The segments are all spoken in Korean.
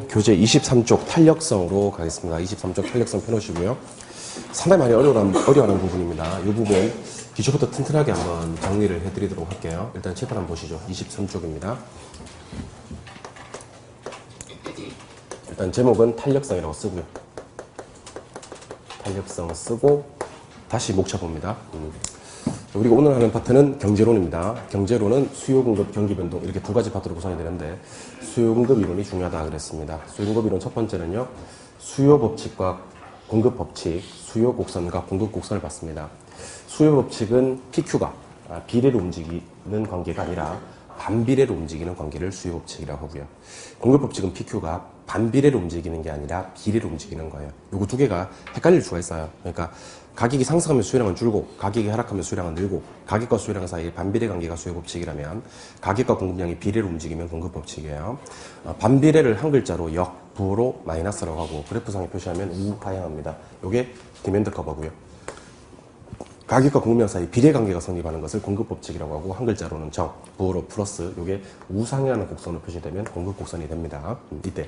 교재 23쪽 탄력성으로 가겠습니다. 23쪽 탄력성 펴놓으시고요. 상당히 많이 어려워하는 부분입니다. 이 부분 기초부터 튼튼하게 한번 정리를 해드리도록 할게요. 일단 칠판 한번 보시죠. 23쪽입니다. 일단 제목은 탄력성이라고 쓰고요. 탄력성 쓰고 다시 목차 봅니다. 우리가 오늘 하는 파트는 경제론입니다. 경제론은 수요, 공급, 경기 변동 이렇게 두 가지 파트로 구성이 되는데 수요, 공급 이론이 중요하다 그랬습니다. 수요, 공급 이론 첫 번째는요. 수요 법칙과 공급 법칙, 수요 곡선과 공급 곡선을 봤습니다. 수요 법칙은 PQ가 비례로 움직이는 관계가 아니라 반비례로 움직이는 관계를 수요 법칙이라고 하고요. 공급 법칙은 PQ가 반비례로 움직이는 게 아니라 비례로 움직이는 거예요. 요거 두 개가 헷갈릴 수가 있어요. 그러니까 가격이 상승하면 수요량은 줄고 가격이 하락하면 수요량은 늘고 가격과 수요량 사이의 반비례 관계가 수요 법칙이라면 가격과 공급량이 비례로 움직이면 공급 법칙이에요. 반비례를 한 글자로 역, 부로 마이너스라고 하고 그래프상에 표시하면 우하향합니다. 요게 디맨드 커버고요. 가격과 공급량 사이 비례 관계가 성립하는 것을 공급 법칙이라고 하고 한 글자로는 정, 부호로 플러스 요게 우상향하는 곡선으로 표시되면 공급 곡선이 됩니다. 이때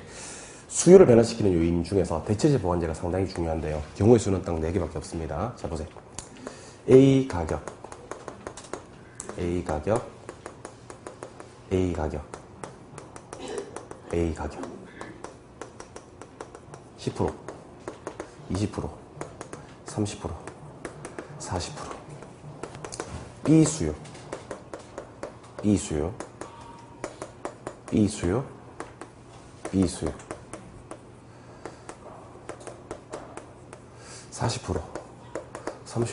수요를 변화시키는 요인 중에서 대체제 보완제가 상당히 중요한데요. 경우의 수는 딱 4개밖에 없습니다. 자 보세요. A 가격, A 가격, A 가격, A 가격 10%, 20%, 30%, 40% B 수요, B 수요, B 수요, B 수요 40%, 30%,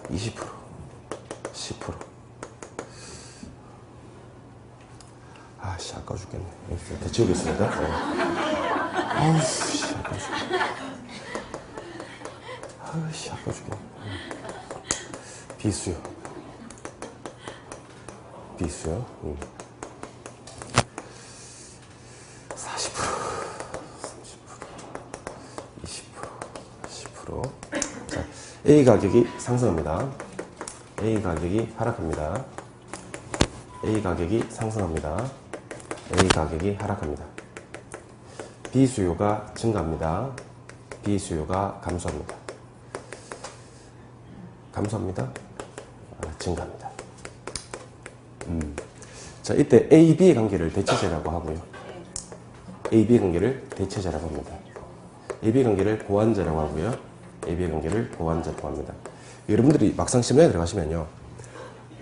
20%, 10%. 아씨, 아까워 죽겠네. 대치우겠습니다. 아우씨, 아까워 죽겠네. 아우씨, 아까워 죽겠네. 비수요. 비수요. 40%, 30%, 20%, 10%. 자, A 가격이 상승합니다. A 가격이 하락합니다. A 가격이 상승합니다. A 가격이 하락합니다. B 수요가 증가합니다. B 수요가 감소합니다. 감소합니다. 증가합니다. 자, 이때 A, B의 관계를 대체제라고 하고요. A, B의 관계를 대체제라고 합니다. A, B의 관계를 보완제라고 하고요. A, B의 관계를 보완제라고 합니다. 여러분들이 막상 시험장에 들어가시면요.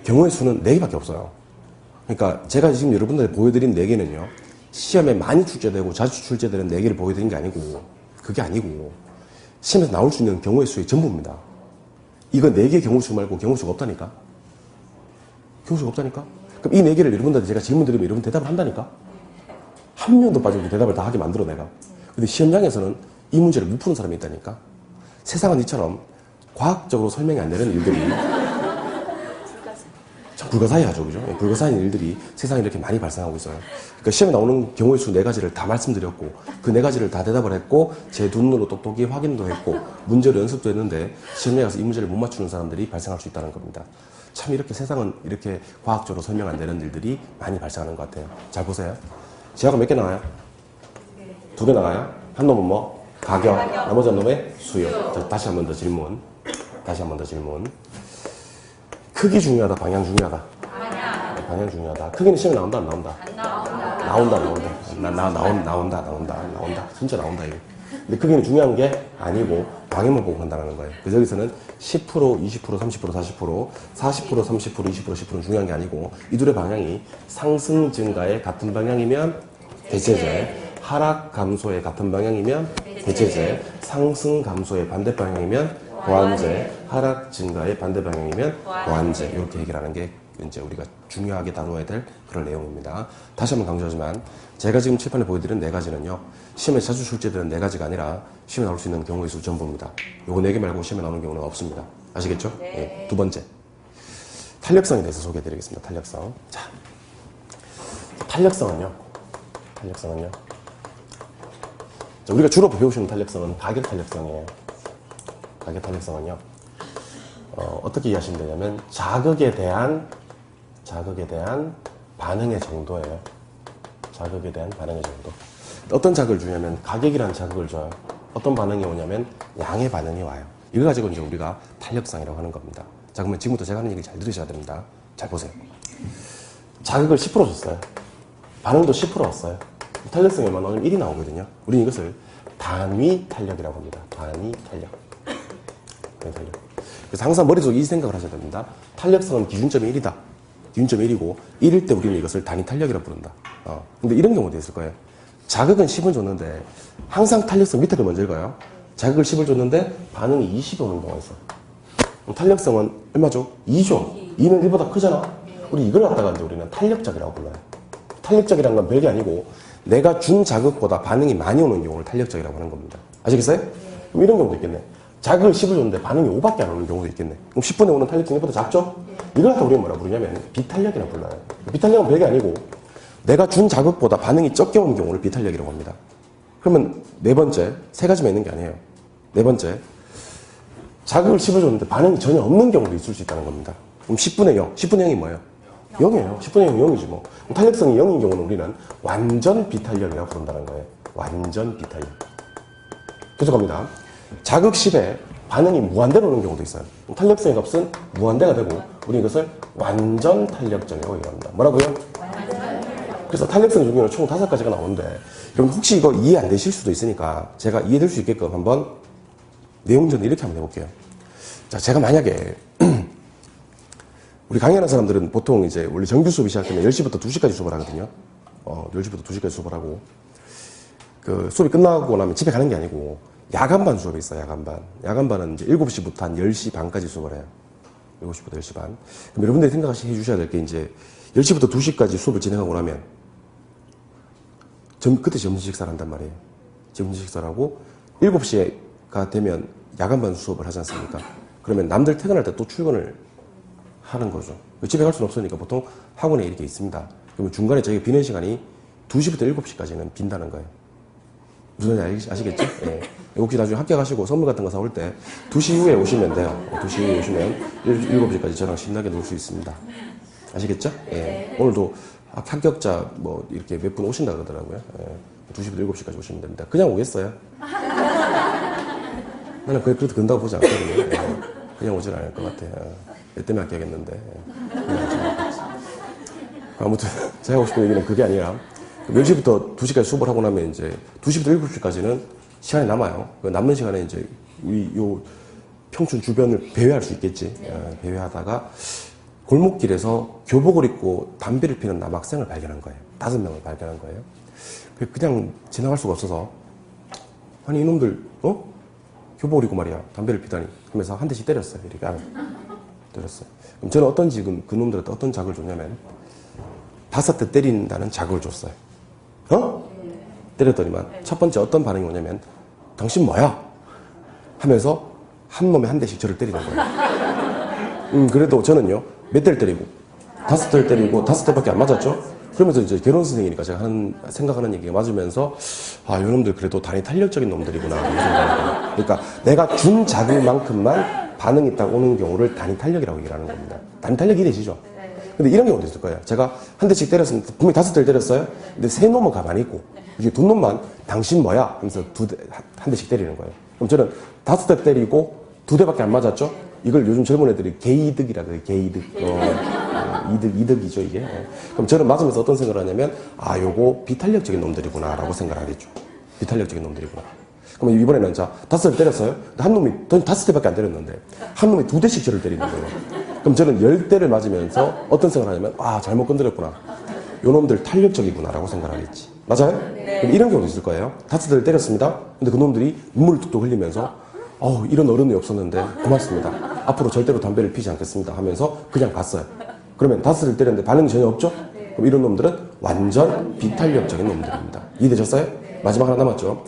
경우의 수는 4개밖에 없어요. 그러니까 제가 지금 여러분들한테 보여드린 4개는요. 시험에 많이 출제되고 자주 출제되는 4개를 보여드린 게 아니고 그게 아니고 시험에서 나올 수 있는 경우의 수의 전부입니다. 이거 4개 경우의 수 말고 경우의 수가 없다니까? 경우의 수가 없다니까? 그럼 이 4개를 여러분들한테 제가 질문 드리면 여러분 대답을 한다니까? 한 명도 빠지고 대답을 다 하게 만들어 내가. 근데 시험장에서는 이 문제를 못 푸는 사람이 있다니까? 세상은 이처럼 과학적으로 설명이 안 되는 일들이 참 불가사의하죠, 그죠? 불가사의한 일들이 세상에 이렇게 많이 발생하고 있어요. 그러니까 시험에 나오는 경우의 수 4가지를 다 말씀드렸고 그 4가지를 다 대답을 했고 제 눈으로 똑똑히 확인도 했고 문제로 연습도 했는데 시험에 가서 이 문제를 못 맞추는 사람들이 발생할 수 있다는 겁니다. 참 이렇게 세상은 이렇게 과학적으로 설명 안 되는 일들이 많이 발생하는 것 같아요. 잘 보세요. 지하가 몇 개 나와요? 2개 나가요? 한 놈은 뭐? 가격. 나머지 한 놈의 수요. 자, 다시 한 번 더 질문. 다시 한 번 더 질문. 크기 중요하다, 방향 중요하다? 방향 중요하다. 크기는 시험에 나온다, 안 나온다? 안 나온다. 나온다. 진짜 나온다, 이거. 근데 크기는 중요한 게 아니고 방향만 보고 한다는 거예요. 그래서 여기서는 10%, 20%, 30%, 40%, 40%, 30%, 20%, 10%는 중요한 게 아니고 이 둘의 방향이 상승, 증가의 같은 방향이면 대체제, 하락, 감소의 같은 방향이면 대체제, 상승, 감소의 반대 방향이면 보완제, 하락, 증가의 반대 방향이면 보완제. 이렇게 해결하는 게 이제 우리가 중요하게 다뤄야 될 그런 내용입니다. 다시 한번 강조하지만 제가 지금 칠판에 보여드린 4가지는요. 시험에 자주 출제되는 4가지가 아니라 시험에 나올 수 있는 경우의 수 전부입니다. 요거 4개 말고 시험에 나오는 경우는 없습니다. 아시겠죠? 네. 두 번째. 탄력성에 대해서 소개해드리겠습니다. 탄력성. 자, 탄력성은요. 자, 우리가 주로 배우시는 탄력성은 가격 탄력성이에요. 가격 탄력성은요. 어떻게 이해하시면 되냐면 자극에 대한 반응의 정도예요. 자극에 대한 반응의 정도. 어떤 자극을 주냐면 가격이라는 자극을 줘요. 어떤 반응이 오냐면 양의 반응이 와요. 이걸 가지고 이제 우리가 탄력성이라고 하는 겁니다. 자, 그러면 지금부터 제가 하는 얘기 잘 들으셔야 됩니다. 잘 보세요. 자극을 10% 줬어요. 반응도 10% 왔어요. 탄력성이 얼마나 나오면 1이 나오거든요. 우리는 이것을 단위 탄력이라고 합니다. 단위 탄력. 그래서 항상 머릿속에 이 생각을 하셔야 됩니다. 탄력성은 기준점이 1이다. 기준점이 1이고 1일 때 우리는 이것을 단위 탄력이라고 부른다. 근데 이런 경우도 있을 거예요. 자극은 10을 줬는데 항상 탄력성 밑에 걸 먼저 읽어요. 자극을 10을 줬는데 반응이 20이 오는 경우가 있어. 탄력성은 얼마죠? 2죠. 2는 1보다 크잖아. 우리 이걸 갖다가 이제 우리는 탄력적이라고 불러요. 탄력적이라는 건 별게 아니고 내가 준 자극보다 반응이 많이 오는 경우를 탄력적이라고 하는 겁니다. 아시겠어요? 그럼 이런 경우도 있겠네. 자극을 10을 줬는데 반응이 5밖에 안 오는 경우도 있겠네. 그럼 10분에 오는 탄력성이 1보다 작죠? 이걸 갖다 우리가 뭐라 부르냐면 비탄력이라고 불러요. 비탄력은 별게 아니고 내가 준 자극보다 반응이 적게 오는 경우를 비탄력이라고 합니다. 그러면 네 번째, 세 가지만 있는 게 아니에요. 네 번째, 자극을 10을 줬는데 반응이 전혀 없는 경우도 있을 수 있다는 겁니다. 그럼 10분의 0. 10분의 0이 뭐예요? 0이에요. 10분의 0이 0이지 뭐. 탄력성이 0인 경우는 우리는 완전 비탄력이라고 부른다는 거예요. 완전 비탄력. 계속합니다. 자극 10에 반응이 무한대로 오는 경우도 있어요. 탄력성의 값은 무한대가 되고 우리 이것을 완전 탄력적이라고 얘기합니다. 뭐라고요? 그래서 탄력성 종류는 총 5가지가 나오는데 여러분 혹시 이거 이해 안 되실 수도 있으니까 제가 이해될 수 있게끔 한번 내용 전을 이렇게 한번 해볼게요. 자, 제가 만약에 우리 강의하는 사람들은 보통 이제 원래 정규 수업이 시작되면 10시부터 2시까지 수업을 하거든요. 10시부터 2시까지 수업을 하고 그 수업이 끝나고 나면 집에 가는 게 아니고 야간반 수업이 있어요. 야간반. 야간반은 이제 7시부터 한 10시 반까지 수업을 해요. 7시부터 10시 반. 그럼 여러분들이 생각해 주셔야 될 게 이제 10시부터 2시까지 수업을 진행하고 나면 그때 점심 식사를 한단 말이에요. 점심 식사를 하고 7시가 되면 야간반 수업을 하지 않습니까? 그러면 남들 퇴근할 때 또 출근을 하는 거죠. 집에 갈 수는 없으니까 보통 학원에 이렇게 있습니다. 그러면 중간에 저희가 비는 시간이 2시부터 7시까지는 빈다는 거예요. 무슨 말인지 아시겠죠? 예. 혹시 나중에 학교 가시고 선물 같은 거 사올 때 2시 이후에 오시면 돼요. 2시 이후에 오시면 7시까지 저랑 신나게 놀 수 있습니다. 아시겠죠? 예. 오늘도 합격자 뭐 이렇게 몇 분 오신다 그러더라고요. 예. 2시부터 7시까지 오시면 됩니다. 그냥 오겠어요? 나는 그래도 근다고 보지 않거든요. 예. 그냥 오진 않을 것 같아요. 얘 때문에 합격했는데. 아무튼 제가 하고 싶은 얘기는 그게 아니라 10시부터 2시까지 수업을 하고 나면 이제 2시부터 7시까지는 시간이 남아요. 그 남는 시간에 이제 우리 요 평촌 주변을 배회할 수 있겠지. 배회하다가 골목길에서 교복을 입고 담배를 피는 남학생을 발견한 거예요. 5명을 발견한 거예요. 그냥 지나갈 수가 없어서 아니 이놈들 교복을 입고 말이야 담배를 피다니 하면서 한 대씩 때렸어요. 이렇게 때렸어요. 그럼 저는 그 놈들한테 어떤 자극을 줬냐면 5대 때린다는 자극을 줬어요. 때렸더니만 첫 번째 어떤 반응이 오냐면 당신 뭐야? 하면서 한 놈에 한 대씩 저를 때리는 거예요. 그래도 저는요 몇 대를 때리고 5대를 때리고 5대밖에 안 맞았죠. 그러면서 이제 결혼 선생이니까 제가 생각하는 얘기가 맞으면서 아 이놈들 그래도 단위 탄력적인 놈들이구나. 그러니까 내가 준 자극만큼만 반응이 딱 오는 경우를 단위 탄력이라고 얘기를 하는 겁니다. 단위 탄력이 되시죠. 근데 이런 경우도 있을 거예요. 제가 한 대씩 때렸으면 분명히 5대를 때렸어요. 근데 3놈은 가만히 있고 이게 2놈만 당신 뭐야? 하면서 한 대씩 때리는 거예요. 그럼 저는 5대 때리고 2대밖에 안 맞았죠? 이걸 요즘 젊은 애들이 개이득이라 그래요. 개이득. 이득이죠, 이게. 그럼 저는 맞으면서 어떤 생각을 하냐면, 아, 요거 비탄력적인 놈들이구나, 라고 생각을 하겠죠. 비탄력적인 놈들이구나. 그럼 이번에는 자, 5대 때렸어요? 한 놈이, 5대밖에 안 때렸는데, 한 놈이 2대씩 저를 때리는 거예요. 그럼 저는 10대를 맞으면서 어떤 생각을 하냐면, 아, 잘못 건드렸구나. 요 놈들 탄력적이구나, 라고 생각을 하겠지. 맞아요? 네. 그럼 이런 경우도 있을 거예요. 5대를 때렸습니다. 근데 그 놈들이 눈물을 뚝뚝 흘리면서, 이런 어른이 없었는데 고맙습니다. 앞으로 절대로 담배를 피지 않겠습니다. 하면서 그냥 갔어요. 그러면 5대를 때렸는데 반응이 전혀 없죠? 그럼 이런 놈들은 완전 비탄력적인 놈들입니다. 이해되셨어요? 마지막 하나 남았죠?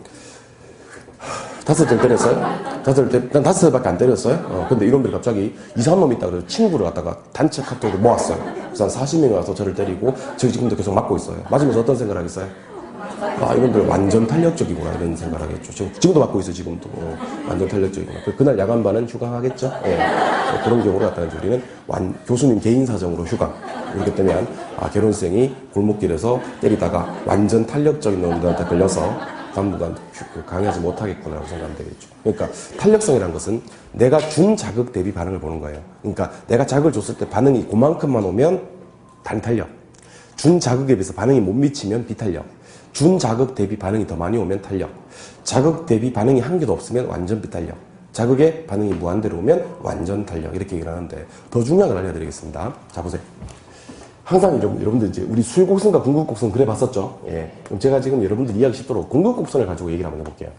5대를 때렸어요? 난 5대밖에 안 때렸어요? 근데 이놈들이 갑자기 이상한 놈이 있다 그래서 친구를 갖다가 단체 카톡으로 모았어요. 그래서 한 40명이 와서 저를 때리고 저희 지금도 계속 맞고 있어요. 맞으면서 어떤 생각을 하겠어요? 아, 이분들 완전 탄력적이구나 이런 생각을 하겠죠. 지금도 맡고 있어요. 지금도 완전 탄력적이구나. 그날 야간반은 휴강하겠죠. 예. 그런 경우로 나타나는 우리는 교수님 개인 사정으로 휴강. 이렇기 때문에 결혼생이 골목길에서 때리다가 완전 탄력적인 놈들한테 걸려서 당분간 강의하지 못하겠구나라고 생각하면 되겠죠. 그러니까 탄력성이라는 것은 내가 준 자극 대비 반응을 보는 거예요. 그러니까 내가 자극을 줬을 때 반응이 그만큼만 오면 단탄력. 준 자극에 비해서 반응이 못 미치면 비탄력. 준 자극 대비 반응이 더 많이 오면 탄력. 자극 대비 반응이 한 개도 없으면 완전 비탄력. 자극에 반응이 무한대로 오면 완전 탄력. 이렇게 얘기를 하는데 더 중요한 걸 알려드리겠습니다. 자, 보세요. 항상 여러분들 이제 우리 수요곡선과 궁극곡선 그래 봤었죠? 예. 그럼 제가 지금 여러분들 이해하기 쉽도록 궁극곡선을 가지고 얘기를 한번 해볼게요.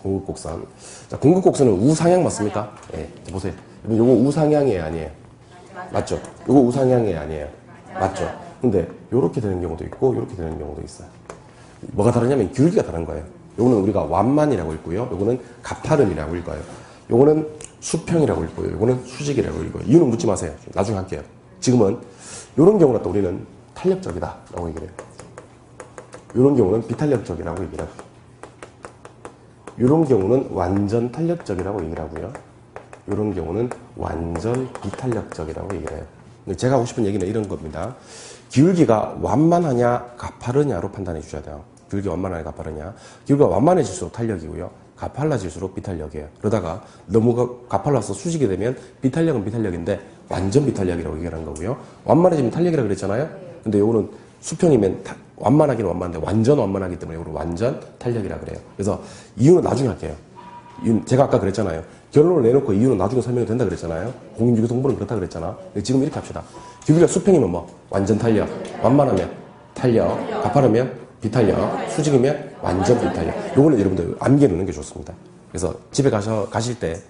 궁극곡선. 자, 궁극곡선은 우상향 맞습니까? 예. 자, 보세요. 요거 우상향이에요, 아니에요? 맞죠? 요거 우상향이에요, 아니에요? 맞죠? 근데 요렇게 되는 경우도 있고 요렇게 되는 경우도 있어요. 뭐가 다르냐면 기울기가 다른 거예요. 요거는 우리가 완만이라고 읽고요. 요거는 가파름이라고 읽어요. 요거는 수평이라고 읽고요. 요거는 수직이라고 읽고요. 이유는 묻지 마세요. 나중에 할게요. 지금은 요런 경우는 또 우리는 탄력적이다 라고 얘기를 해요. 요런 경우는 비탄력적이라고 얘기를 하고, 요런 경우는 완전 탄력적이라고 얘기를 하고요. 요런 경우는 완전 비탄력적이라고 얘기를 해요. 제가 하고 싶은 얘기는 이런 겁니다. 기울기가 완만하냐 가파르냐로 판단해 주셔야 돼요. 기울기가 완만하냐 가파르냐. 기울기가 완만해질수록 탄력이고요. 가팔라질수록 비탄력이에요. 그러다가 너무 가팔라서 수직이 되면 비탄력은 비탄력인데 완전 비탄력이라고 얘기하는 거고요. 완만해지면 탄력이라고 그랬잖아요. 근데 요거는 수평이면 완만하기는 완만한데 완전 완만하기 때문에 요거는 완전 탄력이라고 그래요. 그래서 이유는 나중에 할게요. 제가 아까 그랬잖아요. 결론을 내놓고 이유는 나중에 설명이 된다 그랬잖아요. 공인중개사 공부는 그렇다 그랬잖아. 지금 이렇게 합시다. 기울기가 수평이면 뭐? 완전 탄력. 완만하면 탄력. 가파르면 비탄력. 수직이면 완전 비탄력. 요거는 여러분들 암기해 놓는 게 좋습니다. 그래서 집에 가실 때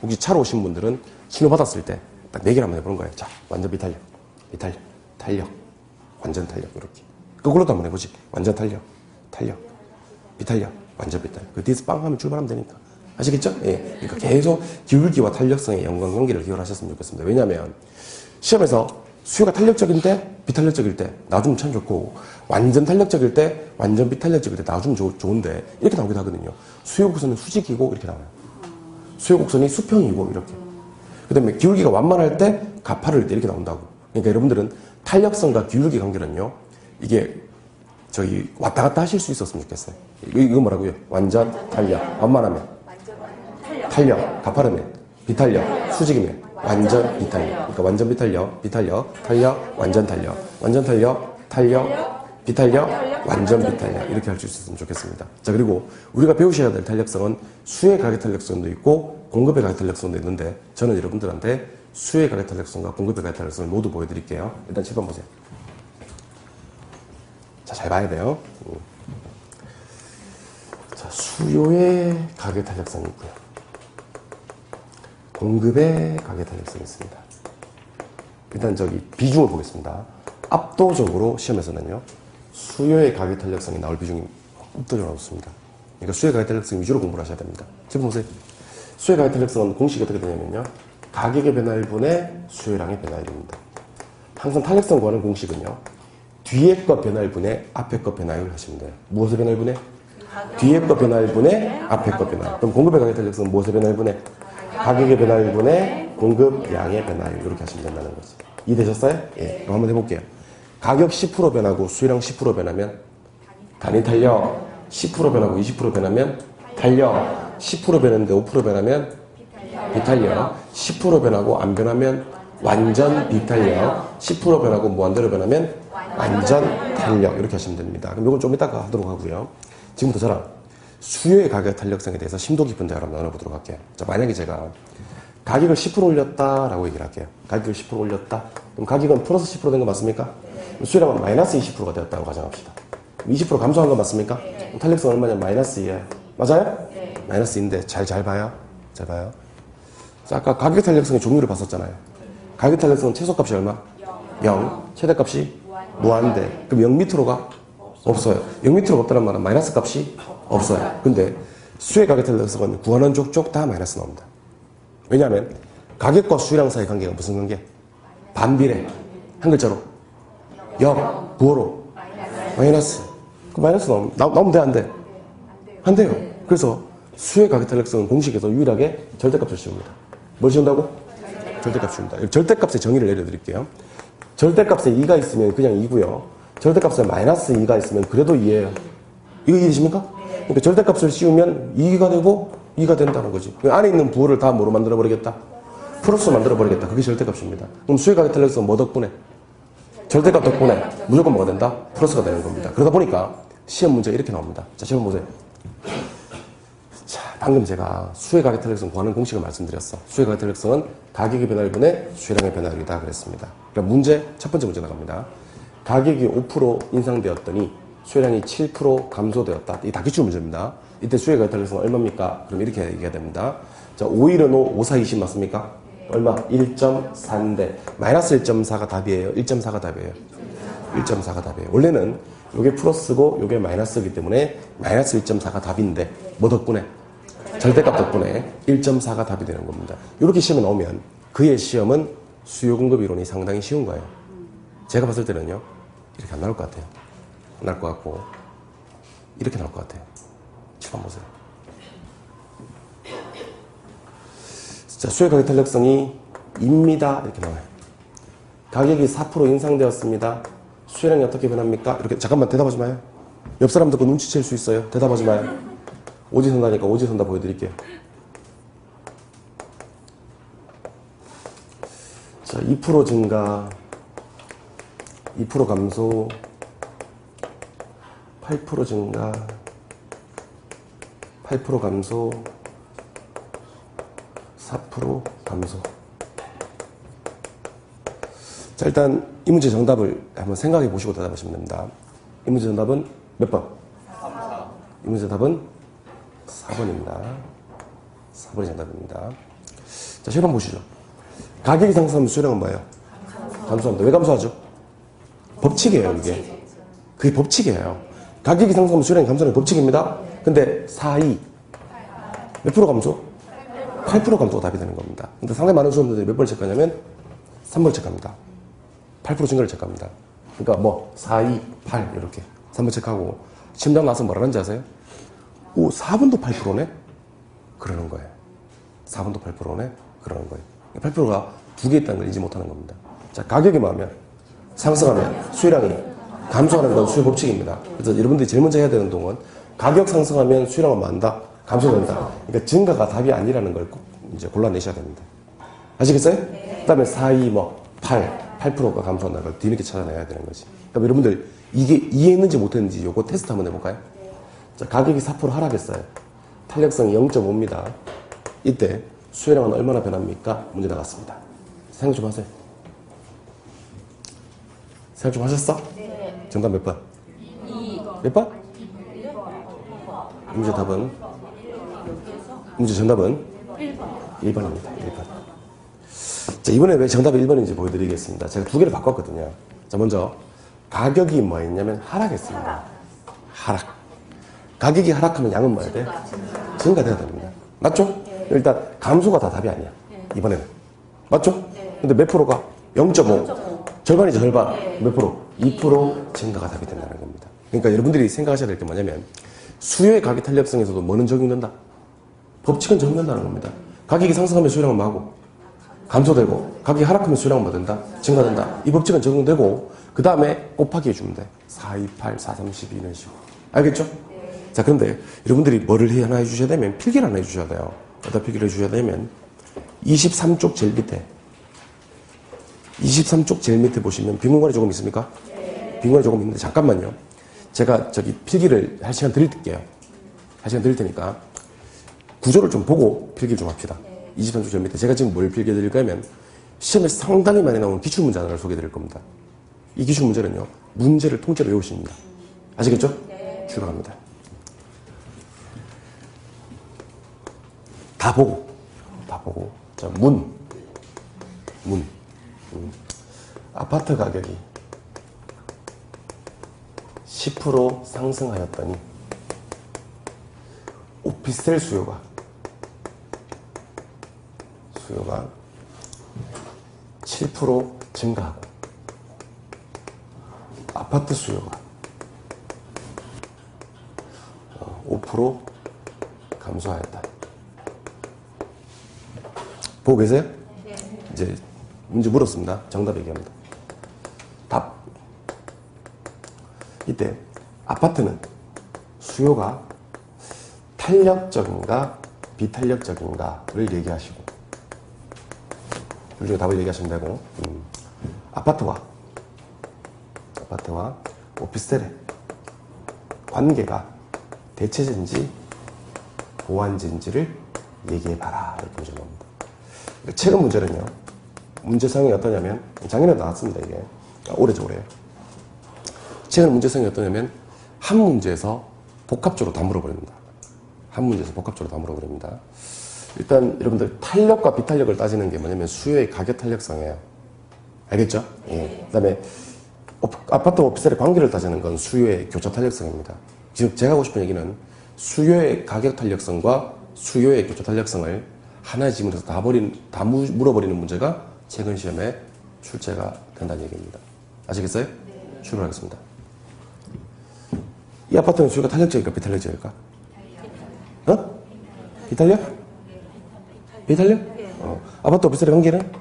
혹시 차로 오신 분들은 신호 받았을 때 딱 4개를 한번 해보는 거예요. 자, 완전 비탄력. 비탄력. 탄력. 완전 탄력. 이렇게. 그걸로도 한번 해보지. 완전 탄력. 탄력. 비탄력. 완전 비탄력. 그 뒤에서 빵 하면 출발하면 되니까. 아시겠죠? 예. 그러니까 계속 기울기와 탄력성의 연관관계를 기억하셨으면 좋겠습니다. 왜냐하면 시험에서 수요가 탄력적인데 비탄력적일 때 놔주면 참 좋고, 완전 탄력적일 때 완전 비탄력적일 때 놔주면 좋은데 이렇게 나오기도 하거든요. 수요 곡선은 수직이고 이렇게 나와요. 수요 곡선이 수평이고 이렇게. 그 다음에 기울기가 완만할 때 가파를 때 이렇게 나온다고. 그러니까 여러분들은 탄력성과 기울기 관계는요, 이게 왔다 갔다 하실 수 있었으면 좋겠어요. 이거 뭐라고요? 완전 탄력. 완만하면 탄력. 가파르면 비탄력. 수직이면 완전 비탄력. 그러니까 완전 비탄력, 비탄력, 탄력, 완전 탄력, 완전 탄력, 탄력, 비탄력, 완전 비탄력. 이렇게 할 수 있었으면 좋겠습니다. 자, 그리고 우리가 배우셔야 될 탄력성은 수의 가격 탄력성도 있고 공급의 가격 탄력성도 있는데, 저는 여러분들한테 수의 가격 탄력성과 공급의 가격 탄력성을 모두 보여드릴게요. 일단 7번 보세요. 자, 잘 봐야 돼요. 자, 수요의 가격 탄력성이 있고요. 공급의 가격 탄력성이 있습니다. 일단 비중을 보겠습니다. 압도적으로 시험에서는요, 수요의 가격 탄력성이 나올 비중이 압도적으로 높습니다. 그러니까 수요의 가격 탄력성 위주로 공부를 하셔야 됩니다. 지금 보세요. 수요의 가격 탄력성은 공식이 어떻게 되냐면요, 가격의 변화율분의 수요량의 변화율입니다. 항상 탄력성 구하는 공식은요, 뒤에 거 변화율분의 앞에 거 변화율 하시면 돼요. 무엇의 변화율분의? 뒤에 거 변화율분의 앞에 거 변화율. 그럼 공급의 가격 탄력성은 무엇의 변화율분의? 가격의 변화율분의 공급량의 변화율. 이렇게 하시면 된다는 거죠. 이해되셨어요? 예. 그럼 한번 해볼게요. 가격 10% 변하고 수요량 10% 변하면 단위 탄력. 10% 변하고 20% 변하면 탄력. 10% 변했는데 5% 변하면 비탄력. 10% 변하고 안 변하면 완전 비탄력. 10% 변하고 무한대로 변하면 완전 탄력. 이렇게 하시면 됩니다. 그럼 이건 좀 이따가 하도록 하고요. 지금부터 저랑 수요의 가격 탄력성에 대해서 심도 깊은 대화를 한번 나눠보도록 할게요. 자, 만약에 제가 가격을 10% 올렸다라고 얘기를 할게요. 가격을 10% 올렸다. 그럼 가격은 플러스 10% 된 거 맞습니까? 수요량은 마이너스 20%가 되었다고 가정합시다. 20% 감소한 거 맞습니까? 탄력성 얼마냐? 마이너스 2예요. 맞아요? 네. 마이너스 2인데 잘 봐요. 잘 봐요. 자, 아까 가격 탄력성의 종류를 봤었잖아요. 가격 탄력성은 최소값이 얼마? 0. 최대값이 무한대. 그럼 0 밑으로가 없어요. 0 밑으로가 없다는 말은 마이너스 값이 없어요. 근데 수요의 가격 탄력성은 구하는 족족 다 마이너스 나옵니다. 왜냐하면 가격과 수요량 사이의 관계가 무슨 관계? 반비례. 한 글자로 역, 부호로 마이너스. 그 마이너스 나오면 돼, 안 돼? 안 돼요. 그래서 수요의 가격 탄력성은 공식에서 유일하게 절대값을 씌웁니다. 뭘 씌운다고? 절대값 씌웁니다. 절대값의 정의를 내려드릴게요. 절대값에 2가 있으면 그냥 2고요. 절대값에 마이너스 2가 있으면 그래도 2예요. 이거 이해되십니까? 그러니까 절대값을 씌우면 2가 되고 2가 된다는 거지. 그 안에 있는 부호를 다 뭐로 만들어버리겠다? 플러스로 만들어버리겠다. 그게 절대값입니다. 그럼 수의 가격 탄력성은 뭐 덕분에? 절대값 덕분에 무조건 뭐가 된다? 플러스가 되는 겁니다. 그러다 보니까 시험 문제가 이렇게 나옵니다. 자, 시험 보세요. 자, 방금 제가 수의 가격 탄력성 구하는 공식을 말씀드렸어. 수의 가격 탄력성은 가격의 변화율분의 수요량의 변화율이다 그랬습니다. 그럼 문제, 첫 번째 문제 나갑니다. 가격이 5% 인상되었더니 수요량이 7% 감소되었다. 이게 다 기출 문제입니다. 이때 수의 가격 탄력성은 얼마입니까? 그럼 이렇게 얘기해야 됩니다. 자, 5일은 5, 5, 4, 20 맞습니까? 얼마? 1.4인데 마이너스 1.4가 답이에요? 1.4가 답이에요? 1.4가 답이에요. 원래는 요게 플러스고 요게 마이너스이기 때문에 마이너스 1.4가 답인데 뭐 덕분에? 절대값 덕분에 1.4가 답이 되는 겁니다. 이렇게 시험에 나오면 그의 시험은 수요 공급 이론이 상당히 쉬운 거예요. 제가 봤을 때는요, 이렇게 안 나올 것 같아요. 안 나올 것 같고 이렇게 나올 것 같아요. 칠번 보세요. 자, 수요 가격 탄력성이 입니다. 이렇게 나와요. 가격이 4% 인상되었습니다. 수요량이 어떻게 변합니까? 이렇게 잠깐만 대답하지 마요. 옆 사람도 그 눈치챌 수 있어요. 대답하지 마요. 오지선다니까 오지선다 보여드릴게요. 자, 2% 증가, 2% 감소, 8% 증가, 8% 감소, 4% 감소. 자, 일단 이 문제 정답을 한번 생각해 보시고 대답하시면 됩니다. 이 문제 정답은 몇 번? 4. 이 문제 답은 4번입니다. 4번이 정답입니다. 자, 7번 보시죠. 가격이 상승하면 수요량은 뭐예요? 감소합니다. 왜 감소하죠? 법칙이에요, 이게. 그게 법칙이에요. 가격이 상승하면 수요량이 감소하는 법칙입니다. 근데 4, 2. 몇 프로 감소? 8% 감소가 답이 되는 겁니다. 근데 상당히 많은 수험들이 몇 번을 체크하냐면 3번을 체크합니다. 8% 증가를 체크합니다. 그러니까 뭐 4, 2, 8 이렇게 3번 체크하고 시험장 나와서 뭐라는지 아세요? 오, 4번도 8%네? 그러는 거예요. 4번도 8%네? 그러는 거예요. 8%가 두 개 있다는 걸 인지 못하는 겁니다. 자, 가격이 뭐하면 상승하면 수요량이 감소하는 건 수요 법칙입니다. 그래서 여러분들이 제일 먼저 해야 되는 동은 가격 상승하면 수요량은 뭐 한다? 감소된다. 그러니까 증가가 답이 아니라는 걸 꼭 이제 골라내셔야 됩니다. 아시겠어요? 그 다음에 4, 2, 8%가 감소한다는 걸 뒤늦게 찾아내야 되는 거지. 그럼 여러분들 이게 이해했는지 못했는지 요거 테스트 한번 해볼까요? 자, 가격이 4% 하락했어요. 탄력성이 0.5입니다. 이때 수요량은 얼마나 변합니까? 문제 나갔습니다. 생각 좀 하세요. 생각 좀 하셨어? 네. 정답 몇 번? 2. 몇 번? 문제 답은? 문제 정답은? 1번입니다. 1번. 자, 이번에 왜 정답이 1번인지 보여드리겠습니다. 제가 두 개를 바꿨거든요. 자, 먼저 가격이 뭐였냐면 하락했습니다. 하락. 가격이 하락하면 양은 뭐야 돼? 증가돼야 됩니다. 맞죠? 일단 감소가 다 답이 아니야. 이번에는. 맞죠? 근데 몇 프로가? 0.5. 절반이죠, 절반. 몇 프로? 2% 증가가 답이 된다는 겁니다. 그러니까 여러분들이 생각하셔야 될 게 뭐냐면 수요의 가격 탄력성에서도 뭐는 적용된다? 법칙은 적용된다는 겁니다. 가격이 상승하면 수요량은 뭐하고? 감소되고, 가격이 하락하면 수요량은 뭐 된다? 증가된다. 이 법칙은 적용되고, 그 다음에 곱하기 해주면 돼. 4, 2, 8, 4, 32 이런 식으로. 알겠죠? 자, 그런데 여러분들이 뭐를 하나 해주셔야 되면 필기를 하나 해주셔야 돼요. 어디다 필기를 해주셔야 되면 23쪽 제일 밑에 23쪽 제일 밑에 보시면 빈공간이 조금 있습니까? 빈공간이 조금 있는데 잠깐만요. 제가 저기 필기를 할 시간 드릴게요. 할 시간 드릴 테니까 구조를 좀 보고 필기를 좀 합시다. 23쪽 제일 밑에 제가 지금 뭘 필기해 드릴 거냐면 시험에 상당히 많이 나오는 기출문제 하나를 소개해 드릴 겁니다. 이 기출문제는요. 문제를 통째로 외우십니다. 아시겠죠? 출발합니다. 다 보고. 자, 문. 아파트 가격이 10% 상승하였더니 오피스텔 수요가 7% 증가하고 아파트 수요가 5% 감소하였다. 보고 계세요? 네. 이제 문제 물었습니다. 정답 얘기합니다. 답. 이때 아파트는 수요가 탄력적인가 비탄력적인가를 얘기하시고, 둘 중에 답을 얘기하시면 되고, 아파트와 오피스텔의 관계가 대체제인지 보완제인지를 얘기해봐라. 이렇게 문제 나옵니다. 최근 문제는요, 문제성이 어떠냐면, 작년에 나왔습니다, 이게. 올해죠, 올해. 최근 문제성이 어떠냐면, 한 문제에서 복합적으로 다 물어버립니다. 한 문제에서 복합적으로 다 물어버립니다. 일단, 여러분들, 탄력과 비탄력을 따지는 게 뭐냐면, 수요의 가격 탄력성이에요. 알겠죠? 예. 그 다음에, 아파트 오피스텔의 관계를 따지는 건 수요의 교차 탄력성입니다. 지금 제가 하고 싶은 얘기는, 수요의 가격 탄력성과 수요의 교차 탄력성을 하나의 지문에서 다 물어버리는 문제가 최근 시험에 출제가 된다는 얘기입니다. 아시겠어요? 네. 출발하겠습니다. 이 아파트는 수요가 탄력적일까 비탄력적일까? 어? 비탄력? 비탄력? 아파트 오피스텔의 관계는?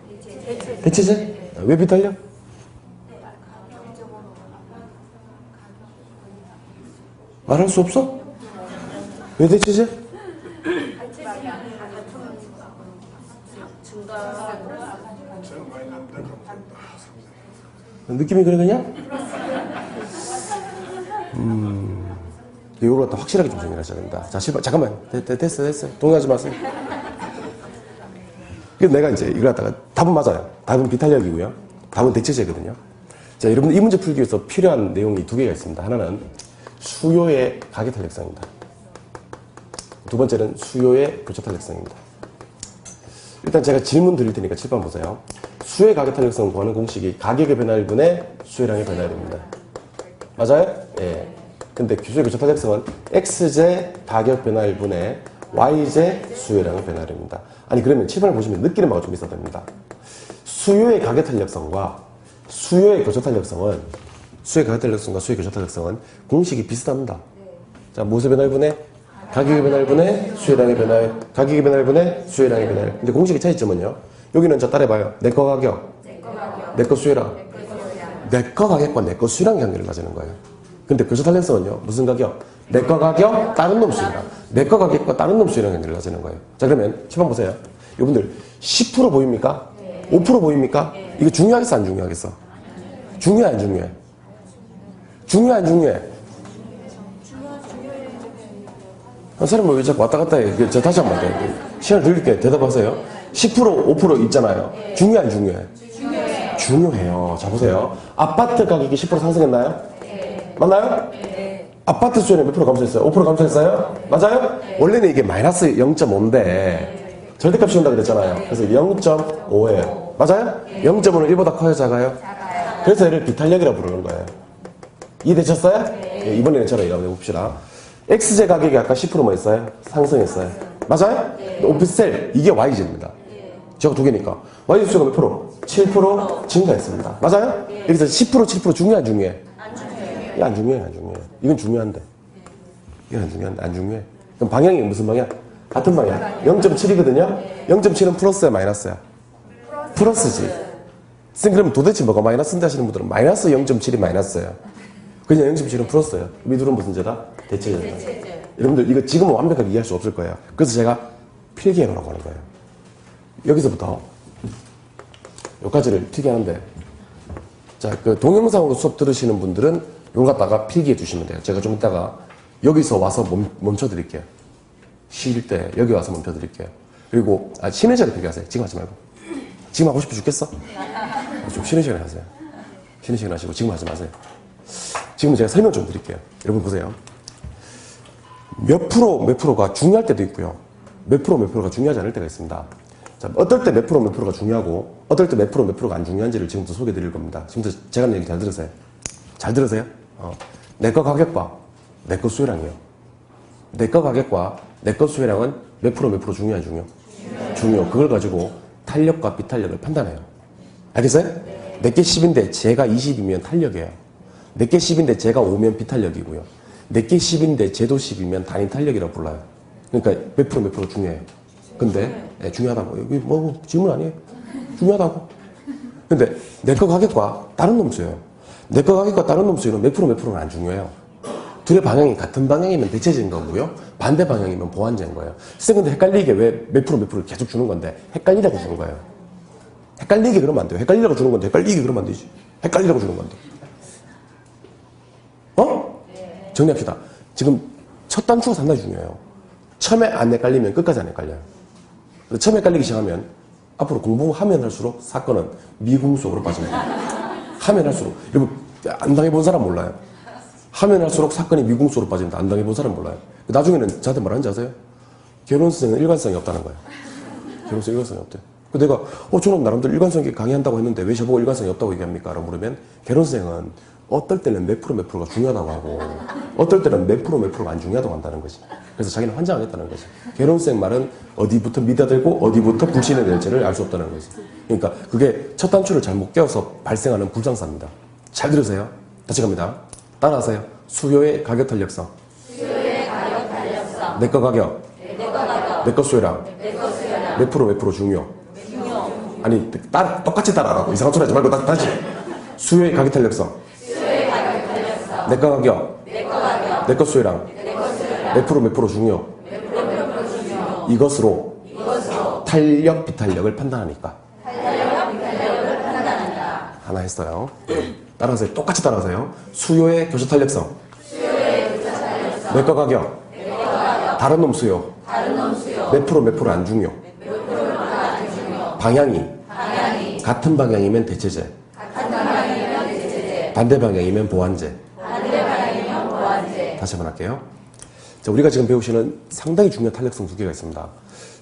대체제? 왜 비탄력? 말할 수 없어? 왜 대체제? 느낌이 그래 그냥? 이걸 갖다 확실하게 좀 정리하셔야 됩니다. 자, 잠깐만. 됐어. 동의하지 마세요. 그래서 내가 이제 이걸 갖다가 답은 맞아요. 답은 비탄력이고요. 답은 대체제거든요. 자, 여러분 이 문제 풀기 위해서 필요한 내용이 두 개가 있습니다. 하나는 수요의 가격 탄력성입니다. 두 번째는 수요의 교차 탄력성입니다. 일단 제가 질문 드릴 테니까 칠판 보세요. 수요의 가격 탄력성을 구하는 공식이 가격의 변화율분의 수요량의 변화율입니다. 맞아요? 예. 근데 수요의 교차 탄력성은 X제 가격 변화율분의 Y제 수요량의 변화율입니다. 아니 그러면 칠판을 보시면 느끼는 바가 좀 있어야 됩니다. 수요의 가격 탄력성과 수요의 교차 탄력성은 수요의 가격 탄력성과 수요의 교차 탄력성은 공식이 비슷합니다. 자, 무엇의 변화율분의 가격의 변화율분의 수요량의 변화율, 가격의 변화율분의 수요량의 변화율. 근데 공식의 차이점은요. 여기는 자 따라해봐요. 내거 가격, 내거 수요량. 내거 가격과 내거 수요량 관계를 가지는 거예요. 근데 교차 탄력성은요. 무슨 가격? 내거 가격, 다른 놈 수요량. 내거 가격과 다른 놈 수요량 관계를 가지는 거예요. 자 그러면 시판 보세요. 여러분들 10% 보입니까? 5% 보입니까? 이거 중요하겠어 안 중요하겠어? 중요해 안 중요해? 중요해 안 중요해? 한 사람은 왜 자꾸 왔다 갔다 해? 저 다시 한번 더 시간을 드릴게요. 대답하세요. 10% 5% 있잖아요. 중요해 안 중요해? 중요해요. 자 보세요. 아파트 가격이 10% 상승했나요? 네. 맞나요? 네. 아파트 수요는 몇 프로 감소했어요? 5% 감소했어요? 네. 맞아요? 네. 원래는 이게 마이너스 0.5인데 절대값 씌운다 그랬잖아요. 그래서 0.5예요. 맞아요? 0.5는 1보다 커요? 작아요? 그래서 얘를 비탄력이라고 부르는 거예요. 이해되셨어요? 네. 이번에는 저랑 이거 한번 해봅시다. X제 가격이 아까 10% 뭐 했어요? 상승했어요. 맞아요? 네. 오피스텔, 이게 Y제입니다. 네. 제가 두 개니까. Y제 수요가 몇 프로? 7% 증가했습니다. 맞아요? 네. 여기서 10%, 7% 중요해, 안 중요해? 안 중요해. 이게 안 중요해, 안 중요해. 이건 중요한데. 이건 안 중요한데, 안 중요해. 그럼 방향이 무슨 방향? 같은 방향. 0.7이거든요? 0.7은 플러스야, 마이너스야? 플러스지. 선생님, 그러면 도대체 뭐가 마이너스인데 하시는 분들은 마이너스 0.7이 마이너스예요. 그냥 0.7은 플러스예요. 미둘은 무슨 제다? 대체제다. 여러분들 이거 지금은 완벽하게 이해할 수 없을 거예요. 그래서 제가 필기해놓으라고 하는 거예요. 여기서부터 여기까지를 필기하는데, 자, 그 동영상으로 수업 들으시는 분들은 이걸 갖다가 필기해 주시면 돼요. 제가 좀 이따가 여기서 와서 멈춰 드릴게요. 쉴 때 여기 와서 멈춰 드릴게요. 그리고 쉬는 시간에 필기하세요. 지금 하지 말고. 지금 하고 싶어 죽겠어? 좀 쉬는 시간에 하세요. 쉬는 시간에 하시고 지금 하지 마세요. 지금 제가 설명 좀 드릴게요. 여러분 보세요. 몇 프로가 중요할 때도 있고요. 몇 프로가 중요하지 않을 때가 있습니다. 자, 어떨 때 몇 프로가 중요하고 어떨 때 몇 프로가 안 중요한지를 지금부터 소개해 드릴 겁니다. 지금부터 제가 하는 얘기 잘 들으세요. 잘 들으세요? 내 거 가격과 내 거 수요량이요. 내 거 가격과 내 거 수요량은 몇 프로 중요해 중요. 그걸 가지고 탄력과 비탄력을 판단해요. 알겠어요? 내게 10인데 제가 20이면 탄력이에요. 내게 10인데 제가 5면 비탄력이고요. 내게 10인데 쟤도 10이면 단위 탄력이라고 불러요. 그러니까 몇 프로 중요해요. 근데 중요하다고. 여기 뭐 질문 아니에요. 중요하다고. 근데 내 거 가격과 다른 놈 수요. 내 거 가격과 다른 놈 수요는 몇 프로는 안 중요해요. 둘의 방향이 같은 방향이면 대체제인 거고요. 반대 방향이면 보완제인 거예요. 선생님 근데 헷갈리게 왜 몇 프로를 계속 주는 건데 헷갈리라고 주는 거예요. 헷갈리게 그러면 안 돼요. 헷갈리라고 주는 건데 헷갈리게 그러면 안 되지. 헷갈리라고 주는 건데. 정리합시다. 지금 첫 단추가 상당히 중요해요. 처음에 안 헷갈리면 끝까지 안 헷갈려요. 처음에 헷갈리기 시작하면 앞으로 공부하면 할수록 사건은 미궁 속으로 빠집니다. 하면 할수록. 여러분 안 당해본 사람 몰라요. 하면 할수록 사건이 미궁 속으로 빠집니다. 안 당해본 사람 몰라요. 나중에는 저한테 뭐라는지 아세요? 결혼생은 일관성이 없다는 거예요. 결혼생 일관성이 없대요. 내가 저는 나름대로 일관성이 강의한다고 했는데 왜 저보고 일관성이 없다고 얘기합니까? 라고 물으면 결혼생은 어떨 때는 몇 프로가 중요하다고 하고 어떨 때는 몇 프로가 안 중요하다고 한다는 거지. 그래서 자기는 환장하겠다는 거지. 결혼생 말은 어디부터 믿어야 되고 어디부터 불신해야 될지를 알 수 없다는 거지. 그러니까 그게 첫 단추를 잘못 껴서 발생하는 불장사입니다. 잘 들으세요. 다시 갑니다. 따라하세요. 수요의 가격 탄력성. 내 거 가격. 내 거 수요량. 몇 프로 중요. 아니 똑같이 따라하라고. 이상한 소리 하지 말고 다시. 수요의 가격 탄력성. 내 거 가격. 내 거 수요량. 몇 프로 중요. 이것으로 탄력, 비탄력을 판단하니까. 하나 했어요. 따라하세요. 똑같이 따라하세요. 수요의 교차 탄력성. 내 거 가격. 다른 놈 수요. 몇 프로 안 중요. 방향이 같은 방향이면 대체제. 반대 방향이면 보완제. 다시 한번 할게요. 자, 우리가 지금 배우시는 상당히 중요한 탄력성 두 개가 있습니다.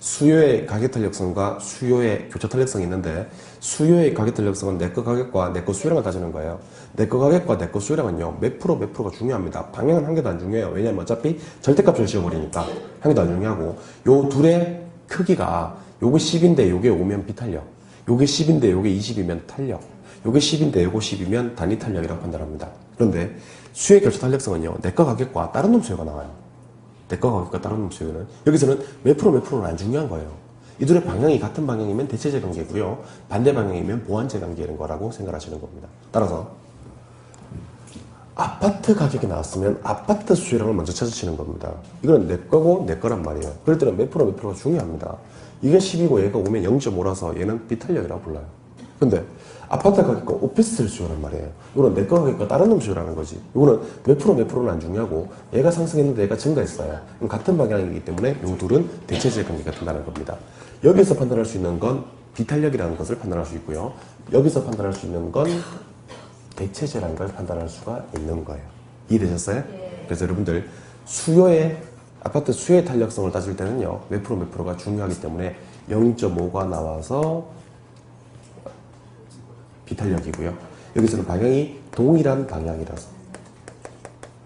수요의 가격 탄력성과 수요의 교차 탄력성이 있는데 수요의 가격 탄력성은 내 거 가격과 내 거 수요량을 따지는 거예요. 내 거 가격과 내 거 수요량은요. 몇 프로가 중요합니다. 방향은 한 개도 안 중요해요. 왜냐하면 어차피 절대값을 지워버리니까 한 개도 안 중요하고 요 둘의 크기가 요게 10인데 요게 5면 비탄력, 요게 10인데 요게 20이면 탄력, 요게 10인데 요거 10이면 단위 탄력이라고 판단합니다. 그런데 수요의 교차 탄력성은요. 내 거 가격과 다른 놈 수요가 나와요. 내 거 가격과 다른 놈 수요는 여기서는 몇 프로는 안 중요한 거예요. 이들의 방향이 같은 방향이면 대체제 관계고요. 반대 방향이면 보완제 관계인 거라고 생각하시는 겁니다. 따라서 아파트 가격이 나왔으면 아파트 수요량을 먼저 찾으시는 겁니다. 이건 내 거고 내 거란 말이에요. 그럴 때는 몇 프로가 중요합니다. 이게 10이고 얘가 5면 0.5라서 얘는 비탄력이라고 불러요. 근데 아파트 가격과 오피스텔 수요란 말이에요. 이거는 내 거 가격과 다른 놈 수요라는 거지. 이거는 몇 프로는 안 중요하고 얘가 상승했는데 얘가 증가했어요. 그럼 같은 방향이기 때문에 이 둘은 대체제 관계가 된다는 겁니다. 여기서 판단할 수 있는 건 비탄력이라는 것을 판단할 수 있고요. 여기서 판단할 수 있는 건 대체제라는 걸 판단할 수가 있는 거예요. 이해되셨어요? 네. 그래서 여러분들 아파트 수요의 탄력성을 따질 때는요. 몇 프로가 중요하기 때문에 0.5가 나와서 비탄력이고요. 여기서는 방향이 동일한 방향이라서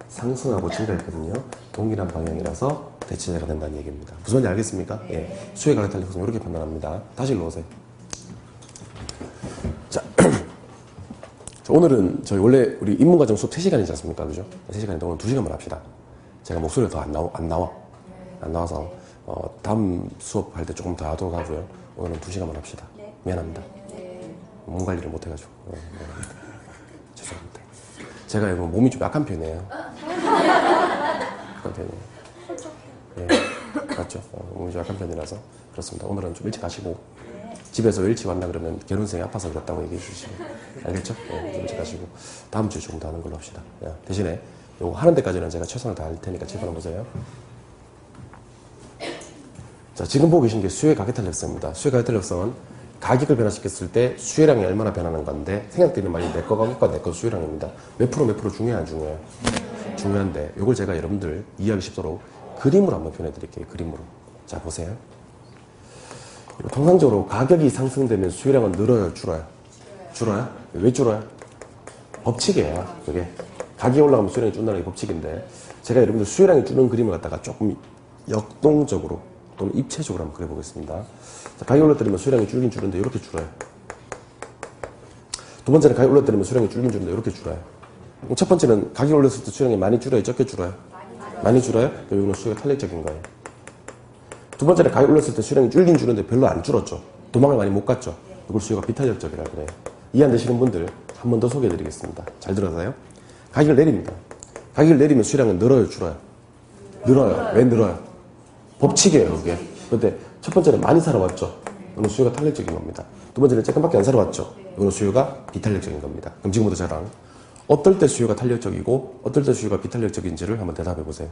상승하고 증가했거든요. 동일한 방향이라서 대체제가 된다는 얘기입니다. 무슨 말인지 알겠습니까? 예. 수요의 가격 탄력성 이렇게 판단합니다. 다시 일로 오세요. 자, 오늘은 저희 원래 우리 인문과정 수업 3시간이지 않습니까? 그죠? 3시간인데 오늘 2시간만 합시다. 제가 목소리가 더 안 나와서 다음 수업할 때 조금 더 하도록 하고요. 오늘은 2시간만 합시다. 미안합니다. 몸 관리를 못해가지고 죄송합니다. 제가 여러분 몸이 좀 약한 편이에요. 약한 편이에요. 예, 맞죠? 몸이 좀 약한 편이라서 그렇습니다. 오늘은 좀 일찍 가시고 집에서 일찍 왔나 그러면 결혼생이 아파서 그렇다고 얘기해 주시고 알겠죠? 예, 좀 일찍 가시고 다음 주에 조금 더 하는 걸로 합시다. 예, 대신에 요거 하는 데까지는 제가 최선을 다할 테니까 제발 보세요. 자, 지금 보고 계신 게 수요의 가격 탄력성입니다. 수요의 가격 탄력성은 가격을 변화시켰을 때 수요량이 얼마나 변하는 건데 생각되는 말이 내 거 가격과 내 거 수요량입니다. 몇 프로 중요해요, 안 중요해요? 중요한데 이걸 제가 여러분들 이해하기 쉽도록 그림으로 한번 표현해 드릴게요. 그림으로. 자, 보세요. 통상적으로 가격이 상승되면 수요량은 늘어요, 줄어요? 줄어요? 왜 줄어요? 법칙이에요. 그게 가격이 올라가면 수요량이 줄는다는 게 법칙인데 제가 여러분들 수요량이 줄는 그림을 갖다가 조금 역동적으로 또는 입체적으로 한번 그려보겠습니다. 자, 가격이 올라뜨리면 수요량이 줄긴 줄는데 이렇게 줄어요. 두 번째는 가격이 올라뜨리면 수요량이 줄긴 줄는데 이렇게 줄어요. 첫 번째는 가격이 올랐을 때 수요량이 많이 줄어요, 적게 줄어요? 많이 줄어요? 그럼 이거는 수요가 탄력적인 거예요. 두 번째는 가격 올렸을 때 수량이 줄긴 줄었는데 별로 안 줄었죠. 도망을 많이 못 갔죠. 이걸 수요가 비탄력적이라고 그래요. 이해 안 되시는 분들 한 번 더 소개해드리겠습니다. 잘 들어서요. 가격을 내립니다. 가격을 내리면 수량은 늘어요, 줄어요? 늘어요. 왜 늘어요? 법칙이에요, 그게. 그런데 첫 번째는 많이 사러 왔죠. 이거는 수요가 탄력적인 겁니다. 두 번째는 조금밖에 안 사러 왔죠. 이거는 수요가 비탄력적인 겁니다. 그럼 지금부터 저랑 어떨 때 수요가 탄력적이고 어떨 때 수요가 비탄력적인지를 한번 대답해 보세요.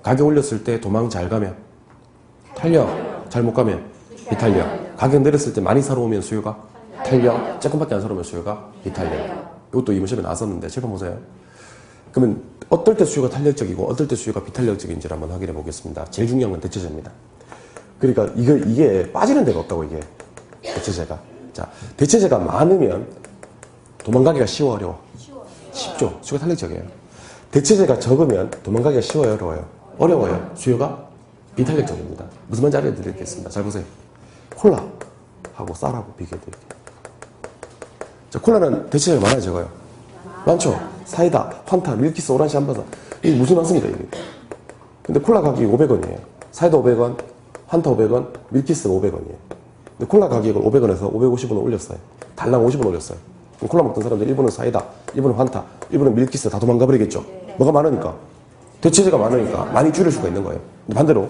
가격 올렸을 때 도망 잘 가면 탄력, 잘 못 가면 비탄력. 가격 내렸을 때 많이 사러 오면 수요가 탄력, 조금밖에 안 사러 오면 수요가 비탄력. 이것도 이번 시험에 나왔었는데 칠판 보세요. 그러면 어떨 때 수요가 탄력적이고 어떨 때 수요가 비탄력적인지를 한번 확인해 보겠습니다. 제일 중요한 건 대체제입니다. 그러니까 이게 빠지는 데가 없다고, 이게. 대체제가. 자, 대체제가 많으면 도망가기가 쉬워, 어려워? 쉽죠. 수요가 탄력적이에요. 대체제가 적으면 도망가기가 쉬워요, 어려워요? 어려워요. 수요가 비탄력적입니다. 무슨 말인지 알려드리겠습니다. 잘 보세요. 콜라하고 쌀하고 비교해드릴게요. 자, 콜라는 대체제가 많아요, 적어요? 많죠? 사이다, 환타, 밀키스, 오란시, 한바사. 이게 무슨 많습니다, 이게. 근데 콜라 가격이 500원이에요. 사이다 500원, 환타 500원, 밀키스가 500원이에요. 근데 콜라 가격을 500원에서 550원 올렸어요. 달랑 50원 올렸어요. 그럼 콜라 먹던 사람들 1번은 사이다, 1번은 환타, 1번은 밀키스 다 도망가 버리겠죠. 뭐가 많으니까? 대체제가 많으니까 많이 줄일 수가 있는 거예요. 반대로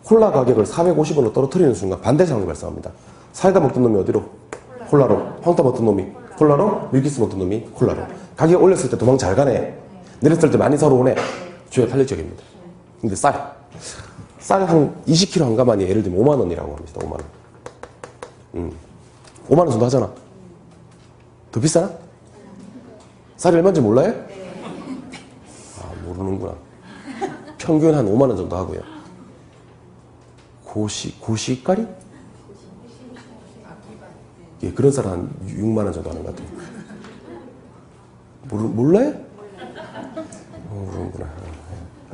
콜라 가격을 450원으로 떨어뜨리는 순간 반대 상황이 발생합니다. 사이다 먹던 놈이 어디로? 콜라로. 환타 먹던 놈이 콜라로. 밀키스 먹던 놈이 콜라로. 가격 올렸을 때 도망 잘 가네. 내렸을 때 많이 사러 오네. 수요가 탄력적입니다. 근데 쌀 한 20kg 한 가마니 예를 들면 5만 원이라고 합니다. 5만 원. 5만 원 정도 하잖아. 더 비싸나? 쌀이 얼마인지 몰라요? 아, 모르는구나. 평균 한 5만 원 정도 하고요. 고시가리? 예, 그런 쌀은 한 6만 원 정도 하는 것 같아요. 몰라요? 모르는구나.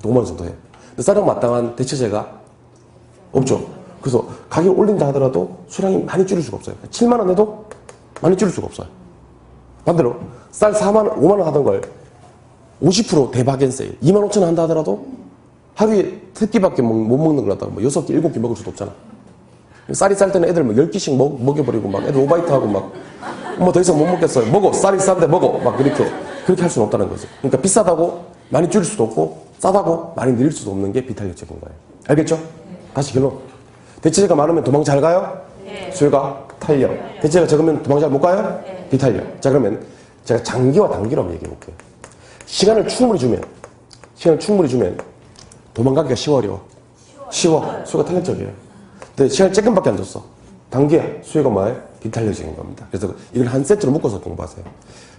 5만 원 정도 해요. 근데 쌀랑 마땅한 대체제가 없죠. 그래서 가격 올린다 하더라도 수량이 많이 줄일 수가 없어요. 7만 원 해도 많이 줄일 수가 없어요. 반대로 쌀 5만 원 하던 걸 50% 대박엔 세일 2만 5천 원 한다 하더라도 하루에 3끼밖에 못 먹는 걸 갖다가 뭐 6끼, 7끼 먹을 수도 없잖아. 쌀이 쌀 때는 애들 뭐 10끼씩 먹여버리고 막 애들 오바이트 하고 막 더 이상 못 먹겠어요. 먹어. 쌀이 싼데 먹어. 막 그렇게 할 수는 없다는 거죠. 그러니까 비싸다고 많이 줄일 수도 없고 싸다고 많이 늘릴 수도 없는 게 비탄력적인 거예요. 알겠죠? 다시 결론. 대체제가 많으면 도망 잘 가요? 수요가 탄력. 대체제가 적으면 도망 잘 못 가요? 비탄력. 자, 그러면 제가 장기와 단기로 한번 얘기해 볼게요. 시간을 충분히 주면 도망가기가 쉬워, 어려워? 쉬워. 수요가 탄력적이에요. 근데 시간을 조금밖에 안 줬어. 단기에 수요가 뭐예요? 비탄력적인 겁니다. 그래서 이걸 한 세트로 묶어서 공부하세요.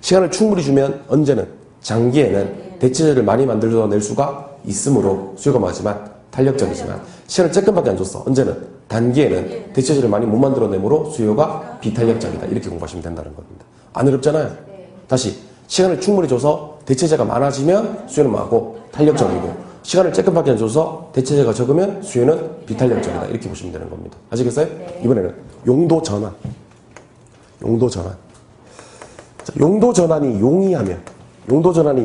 시간을 충분히 주면 언제는 장기에는 대체제를 많이 만들어낼 수가 있으므로 수요가 많지만 탄력적이지만 시간을 조금밖에 안 줬어. 언제는 단기에는 대체제를 많이 못 만들어내므로 수요가 비탄력적이다. 이렇게 공부하시면 된다는 겁니다. 안 어렵잖아요. 다시 시간을 충분히 줘서 대체제가 많아지면 수요는 많고 탄력적이고 시간을 조금밖에 안 줘서 대체제가 적으면 수요는 비탄력적이다. 이렇게 보시면 되는 겁니다. 아시겠어요? 이번에는 용도 전환. 자, 용도 전환이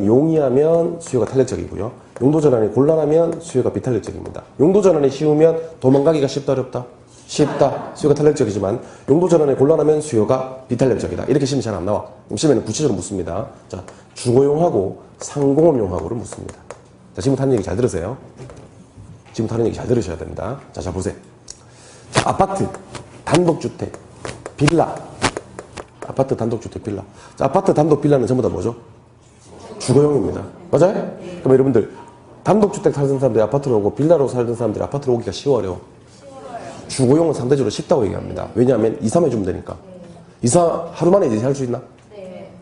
용이하면 수요가 탄력적이고요. 용도 전환이 곤란하면 수요가 비탄력적입니다. 용도 전환이 쉬우면 도망가기가 쉽다, 어렵다? 쉽다. 수요가 탄력적이지만 용도 전환이 곤란하면 수요가 비탄력적이다. 이렇게 시험이 잘 안 나와. 그럼 시험에는 구체적으로 묻습니다. 자, 주거용하고 상공업용하고를 묻습니다. 자, 지금부터 하는 얘기 잘 들으세요. 지금부터 하는 얘기 잘 들으셔야 됩니다. 자, 자 보세요. 자, 아파트, 단독주택, 빌라. 아파트, 단독주택, 빌라. 자, 아파트, 단독, 빌라는 전부 다 뭐죠? 주거용입니다. 맞아요? 그럼 여러분들, 단독주택 살던 사람들이 아파트로 오고 빌라로 살던 사람들이 아파트로 오기가 쉬워, 어려워? 주거용은 상대적으로 쉽다고 얘기합니다. 왜냐하면 이사 해주면 되니까. 이사 하루 만에 이제 할 수 있나?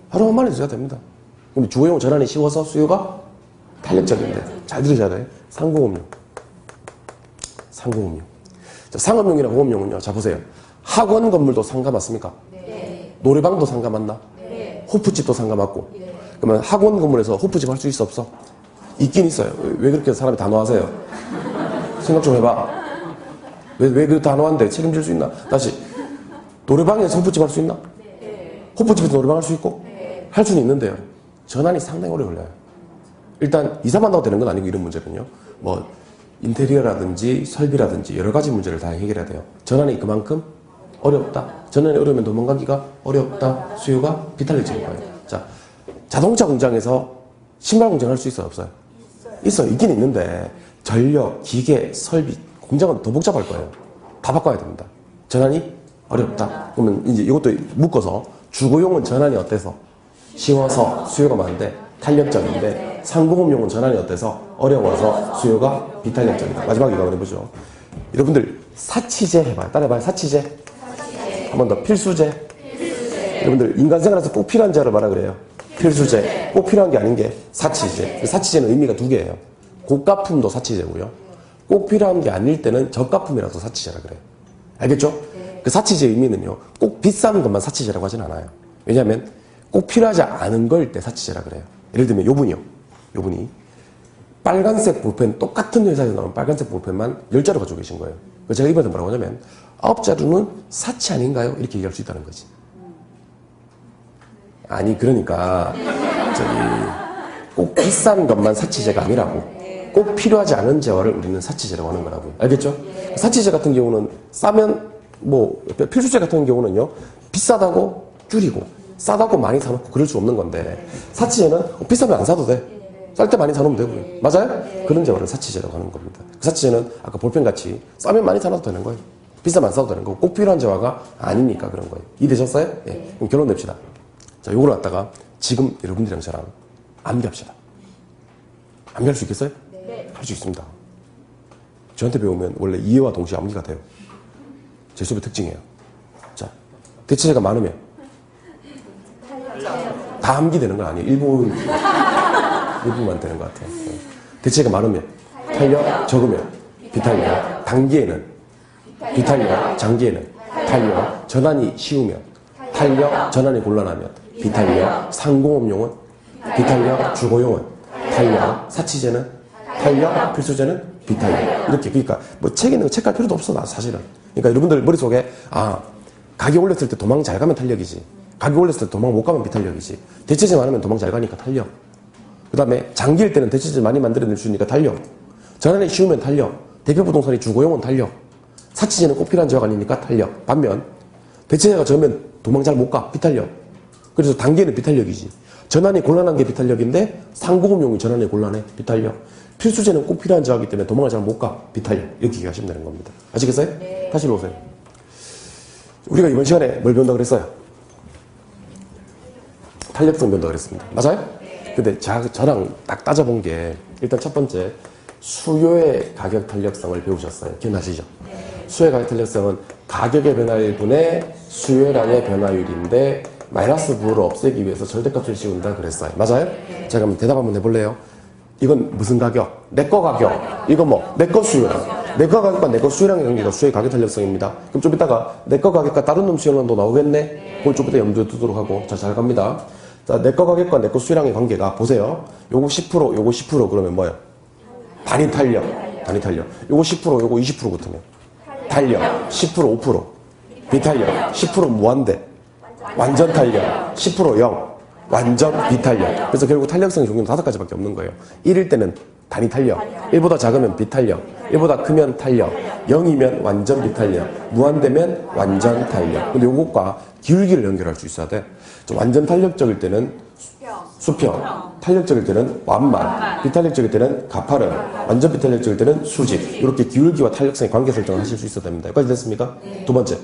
하루 만에 이제 됩니다. 그럼 주거용 전환이 쉬워서 수요가 탄력적인데 잘 들으셔야 돼요. 상공업용. 자, 상업용이랑 공업용은요. 자, 보세요. 학원 건물도 상가 맞습니까? 노래방도 상가 맞나? 호프집도 상가 맞고. 그러면 학원 건물에서 호프집 할 수 있어, 없어? 있긴 있어요. 왜 그렇게 사람이 단호하세요? 생각 좀 해봐. 왜 그렇게 단호한데 책임질 수 있나? 다시. 노래방에서 호프집 할 수 있나? 호프집에서 노래방 할 수 있고? 할 수는 있는데요. 전환이 상당히 오래 걸려요. 일단 이사만 나도 되는 건 아니고 이런 문제는요. 뭐 인테리어라든지 설비라든지 여러 가지 문제를 다 해결해야 돼요. 전환이 그만큼 어렵다. 전환이 어려우면 도망가기가 어렵다. 수요가 비탄력적인 거예요. 자, 자동차 공장에서 신발 공장 할 수 있어요? 없어요? 있어요. 있긴 있는데 전력, 기계, 설비, 공장은 더 복잡할 거예요. 다 바꿔야 됩니다. 전환이 어렵다. 그러면 이제 이것도 묶어서 주거용은 전환이 어때서? 쉬워서 수요가 많은데 탄력적인데 상공업용은 전환이 어때서? 어려워서 수요가 비탄력적이다. 마지막 이거 한번 해보죠. 여러분들 사치제 해봐요. 따라해봐요. 사치제. 한 번 더. 필수제. 여러분들 인간 생활에서 꼭 필요한 제를 뭐라 그래요? 필수제. 꼭 필요한 게 아닌 게 사치제. 사치제는 의미가 두 개예요. 고가품도 사치제고요. 꼭 필요한 게 아닐 때는 저가품이라서 사치제라 그래요. 알겠죠? 그 사치제의 의미는요. 꼭 비싼 것만 사치제라고 하진 않아요. 왜냐하면 꼭 필요하지 않은 거일 때 사치제라 그래요. 예를 들면 요분이요. 요분이 빨간색 볼펜, 똑같은 회사에서 나온 빨간색 볼펜만 10자루 가지고 계신 거예요. 그래서 제가 이번에 뭐라고 하냐면 9자루는 사치 아닌가요? 이렇게 얘기할 수 있다는 거지. 아니 그러니까 저기 꼭 비싼 것만 사치제가 아니라고. 꼭 필요하지 않은 재화를 우리는 사치제라고 하는 거라고요. 알겠죠? 사치제 같은 경우는 싸면 뭐 필수제 같은 경우는요. 비싸다고 줄이고 싸다고 많이 사놓고 그럴 수 없는 건데 사치제는 비싸면 안 사도 돼. 쌀 때 많이 사놓으면 되고요. 맞아요? 그런 재화를 사치제라고 하는 겁니다. 사치제는 아까 볼펜같이 싸면 많이 사놔도 되는 거예요. 비싸면 안 사도 되는 거고 꼭 필요한 재화가 아니니까 그런 거예요. 이해되셨어요? 예. 그럼 결론 냅시다. 자, 요걸 갖다가 지금 여러분들이랑 저랑 암기합시다. 암기할 수 있겠어요? 네. 할 수 있습니다. 저한테 배우면 원래 이해와 동시에 암기가 돼요. 제 수업의 특징이에요. 자, 대체제가 많으면 다 암기되는 건 아니에요. 일부만 되는 것 같아요. 대체제가 많으면 탄력, 적으면 비탄력, 단기에는 비탄력, 장기에는 탄력, 전환이 쉬우면 탄력, 전환이 곤란하면 비탄력, 상공업용은 비탄력, 주거용은 탄력, 사치제는 탄력, 필수제는 비탄력. 이렇게. 그러니까 뭐 책 있는 거 책 갈 필요도 없어, 나 사실은. 그러니까 여러분들 머릿속에 가격 올렸을 때 도망 잘 가면 탄력이지. 가격 올렸을 때 도망 못 가면 비탄력이지. 대체제 많으면 도망 잘 가니까 탄력. 그 다음에 장기일 때는 대체제 많이 만들어낼 수 있으니까 탄력. 전환이 쉬우면 탄력. 대표 부동산이 주거용은 탄력. 사치제는 꼭 필요한 재화가 아니니까 탄력. 반면 대체제가 적으면 도망 잘 못 가. 비탄력. 그래서 단기에는 비탄력이지. 전환이 곤란한 게 비탄력인데 상공업용이 전환이 곤란해. 비탄력. 필수제는 꼭 필요한 재화이기 때문에 도망을 잘 못 가. 비탄력. 이렇게 얘기하시면 되는 겁니다. 아시겠어요? 네. 다시 오세요. 우리가 이번 시간에 뭘 배운다고 그랬어요? 탄력성 배운다고 그랬습니다. 맞아요? 근데 저랑 딱 따져본 게 일단 첫 번째 수요의 가격 탄력성을 배우셨어요. 기억나시죠? 수요의 가격 탄력성은 가격의 변화율 분의 수요량의 변화율인데 마이너스 부호를 없애기 위해서 절대값을 씌운다 그랬어요. 맞아요? 제가 한번 대답 한번 해볼래요? 이건 무슨 가격? 내거 가격. 이거 뭐? 내거 수요량. 내거 가격과 내거 수요량의 관계가 수요의 가격 탄력성입니다. 그럼 좀 이따가 내거 가격과 다른 놈 수요량도 나오겠네? 그걸 좀 이따 염두에 두도록 하고. 자, 잘 갑니다. 자, 내거 가격과 내거 수요량의 관계가 보세요. 요거 10%, 요거 10% 그러면 뭐예요? 단위 탄력. 단위 탄력. 요거 10%, 요거 20% 붙으면 탄력. 10%, 5%. 비탄력. 10% 무한대. 완전 탄력. 10% 0. 완전 비탄력. 그래서 결국 탄력성의 종류는 5가지밖에 없는 거예요. 1일 때는 단위 탄력. 1보다 작으면 비탄력. 1보다 크면 탄력. 0이면 완전 비탄력. 무한대면 완전 탄력. 근데 요것과 기울기를 연결할 수 있어야 돼. 완전 탄력적일 때는 수평, 탄력적일 때는 완만, 비탄력적일 때는 가파른, 완전 비탄력적일 때는 수직. 이렇게 기울기와 탄력성의 관계 설정을 하실 수 있어야 됩니다. 여기까지 됐습니까? 두 번째,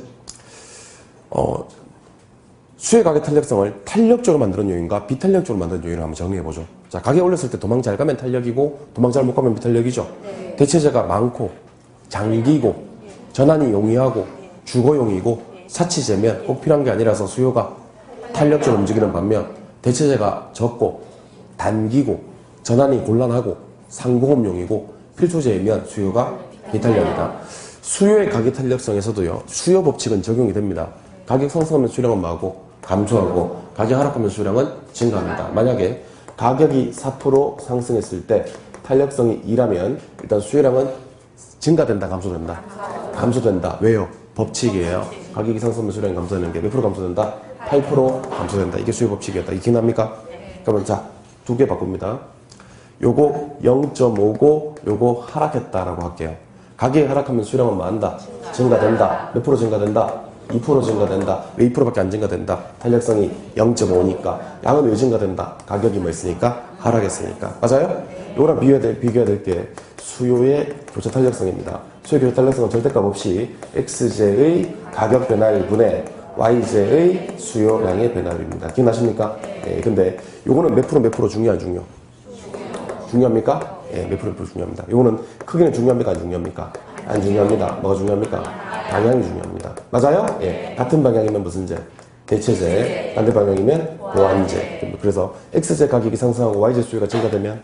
수요의 가격 탄력성을 탄력적으로 만드는 요인과 비탄력적으로 만드는 요인을 한번 정리해보죠. 자, 가격 올렸을 때 도망 잘 가면 탄력이고 도망 잘 못 가면 비탄력이죠. 대체제가 많고 장기고 전환이 용이하고 주거용이고 사치제면 꼭 필요한 게 아니라서 수요가 탄력적으로 움직이는 반면 대체제가 적고 단기고 전환이 곤란하고 상공업용이고 필수제이면 수요가 비탄력이다. 수요의 가격 탄력성에서도요. 수요 법칙은 적용이 됩니다. 가격 상승하면 수요량은 뭐하고 감소하고 가격 하락하면 수요량은 증가합니다. 만약에 가격이 4% 상승했을 때 탄력성이 2라면 일단 수요량은 증가된다, 감소된다? 감소된다. 왜요? 법칙이에요. 가격이 상승하면 수요량이 감소되는 게 몇 프로 감소된다? 8% 감소된다. 이게 수요 법칙이었다. 이게 기억납니까? 그러면 자, 두 개 바꿉니다. 요거 0.5고 요거 하락했다라고 할게요. 가격이 하락하면 수요량은 뭐 한다? 증가된다. 몇 프로 증가된다? 2% 증가된다. 왜 2%밖에 안 증가된다? 탄력성이 0.5니까. 양은 왜 증가된다? 가격이 뭐 있으니까? 하락했으니까. 맞아요? 요거랑 비교해야 될 게 수요의 교차 탄력성입니다. 수요 교차 탄력성은 절대값 없이 XJ의 가격 변화율 분의 YJ의 수요량의 변화율입니다. 기억나십니까? 예, 근데 요거는 몇 프로 중요 안 중요? 중요합니까? 예, 몇 프로 중요합니다. 요거는 크기는 중요합니까? 안 중요합니까? 안 중요합니다. 뭐가 중요합니까? 방향이 중요합니다. 맞아요? 예. 같은 방향이면 무슨 제? 대체제. 반대 방향이면 보완제. 그래서 XJ 가격이 상승하고 YJ 수요가 증가되면